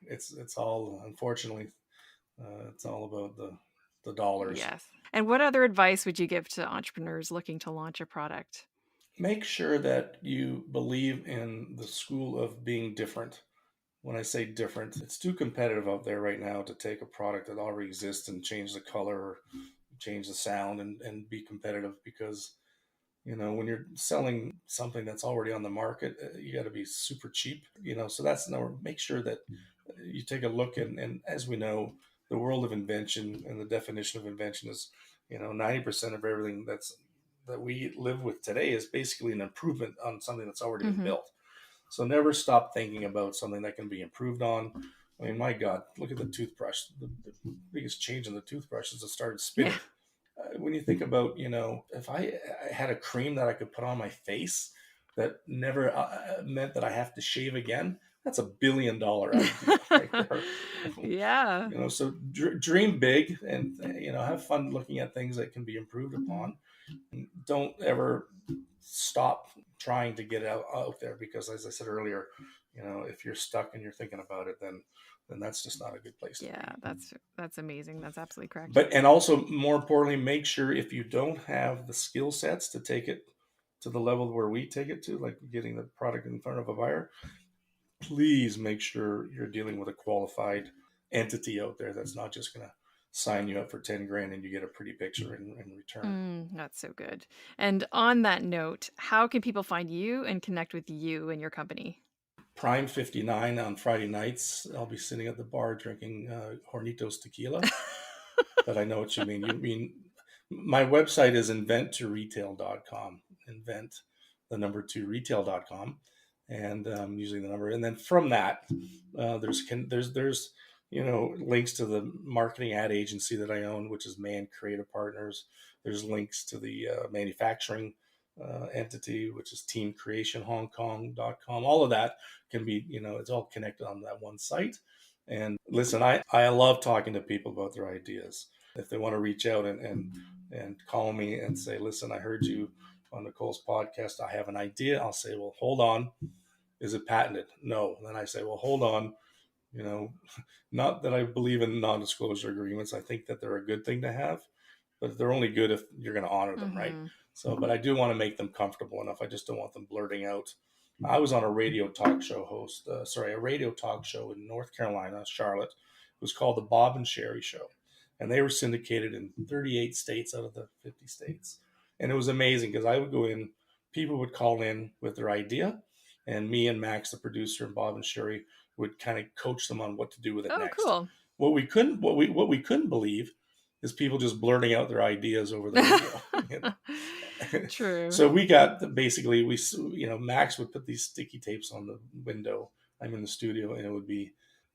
Because it's all, unfortunately, it's all about the dollars. Yes. And what other advice would you give to entrepreneurs looking to launch a product? Make sure that you believe in the school of being different. When I say different, it's too competitive out there right now to take a product that already exists and change the color or change the sound and be competitive, because when you're selling something that's already on the market, you got to be super cheap, so that's no. Make sure that you take a look, and as we know, the world of invention and the definition of invention is 90% of everything that we live with today is basically an improvement on something that's already been Mm-hmm. built. So never stop thinking about something that can be improved on. I mean, my God, look at the toothbrush. The biggest change in the toothbrush is it started spinning. Yeah. When you think about, if I had a cream that I could put on my face that never meant that I have to shave again, that's $1 billion idea right there. Yeah. So dream big and, have fun looking at things that can be improved Mm-hmm. upon. Don't ever stop trying to get out there, because as I said earlier, if you're stuck and you're thinking about it, then that's just not a good place to Yeah, be. that's amazing. That's absolutely correct. And also more importantly, make sure if you don't have the skill sets to take it to the level where we take it to, like getting the product in front of a buyer, please make sure you're dealing with a qualified entity out there that's not just going to sign you up for 10 grand and you get a pretty picture in return. That's so good. And on that note, how can people find you and connect with you and your company? Prime 59 on Friday nights. I'll be sitting at the bar drinking Hornitos tequila. But I know what you mean. You mean my website is invent2retail.com. Invent the number 2 retail.com, and using the number. And then from that, there's links to the marketing ad agency that I own, which is Mann Creative Partners. There's links to the manufacturing entity, which is teamcreationhongkong.com. All of that can be, it's all connected on that one site. And listen, I love talking to people about their ideas. If they want to reach out and call me and say, listen, I heard you on Nicole's podcast, I have an idea. I'll say, well, hold on. Is it patented? No. Then I say, well, hold on. Not that I believe in non-disclosure agreements. I think that they're a good thing to have, but they're only good if you're going to honor them, right? So, but I do want to make them comfortable enough. I just don't want them blurting out. I was on a radio talk show in North Carolina, Charlotte. It was called the Bob and Sherry Show, and they were syndicated in 38 states out of the 50 states. And it was amazing because I would go in, people would call in with their idea, and me and Max, the producer, and Bob and Sherry would kind of coach them on what to do with it Oh, next. cool. What we couldn't believe is people just blurting out their ideas over the radio. You know? True. So we got basically, Max would put these sticky tapes on the window. I'm in the studio, and it would be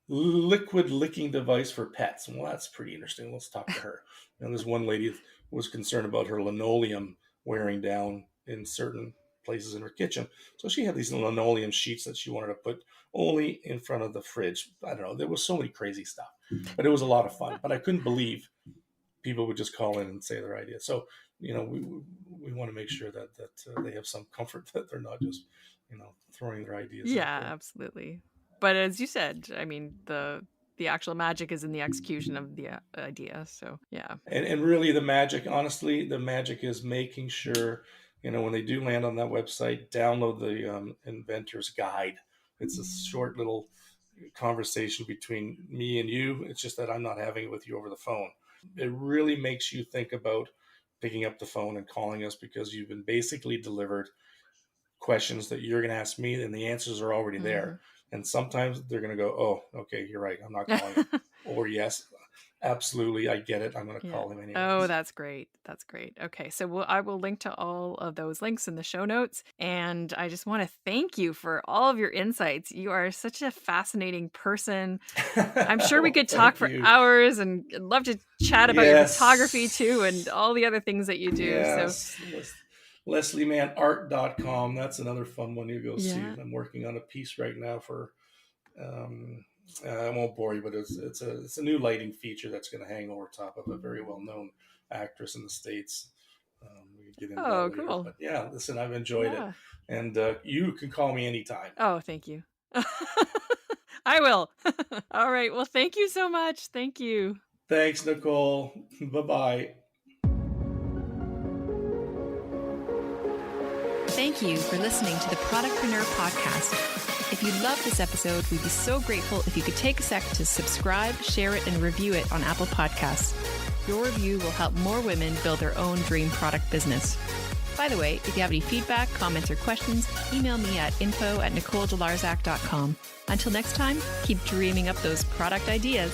liquid licking device for pets. Well, that's pretty interesting. Let's talk to her. And this one lady was concerned about her linoleum wearing down in certain places in her kitchen. So she had these linoleum sheets that she wanted to put only in front of the fridge. I don't know. There was so many crazy stuff, but it was a lot of fun. But I couldn't believe people would just call in and say their idea. So, we want to make sure that they have some comfort that they're not just, throwing their ideas. Yeah, absolutely. But as you said, I mean, the actual magic is in the execution of the idea. So, yeah. And really honestly, the magic is making sure, when they do land on that website, download the inventor's guide. It's a short little conversation between me and you. It's just that I'm not having it with you over the phone. It really makes you think about picking up the phone and calling us, because you've been basically delivered questions that you're going to ask me, and the answers are already there. And sometimes they're going to go, oh, okay, you're right, I'm not calling. Or yes, absolutely, I get it, I'm going to call him anyway. Oh, that's great. That's great. Okay, so I will link to all of those links in the show notes. And I just want to thank you for all of your insights. You are such a fascinating person. I'm sure we could talk for hours, and I'd love to chat about your photography too, and all the other things that you do. Yes. So LeslieMannArt.com. That's another fun one you go see. I'm working on a piece right now for I won't bore you, but it's a new lighting feature that's going to hang over top of a very well-known actress in the States. We can get into that later. Cool. But yeah, listen, I've enjoyed it. And you can call me anytime. Oh, thank you. I will. All right. Well, thank you so much. Thank you. Thanks, Nicole. Bye-bye. Thank you for listening to the Productpreneur Podcast. If you loved this episode, we'd be so grateful if you could take a sec to subscribe, share it, and review it on Apple Podcasts. Your review will help more women build their own dream product business. By the way, if you have any feedback, comments, or questions, email me at info@nicoledelarzac.com. Until next time, keep dreaming up those product ideas.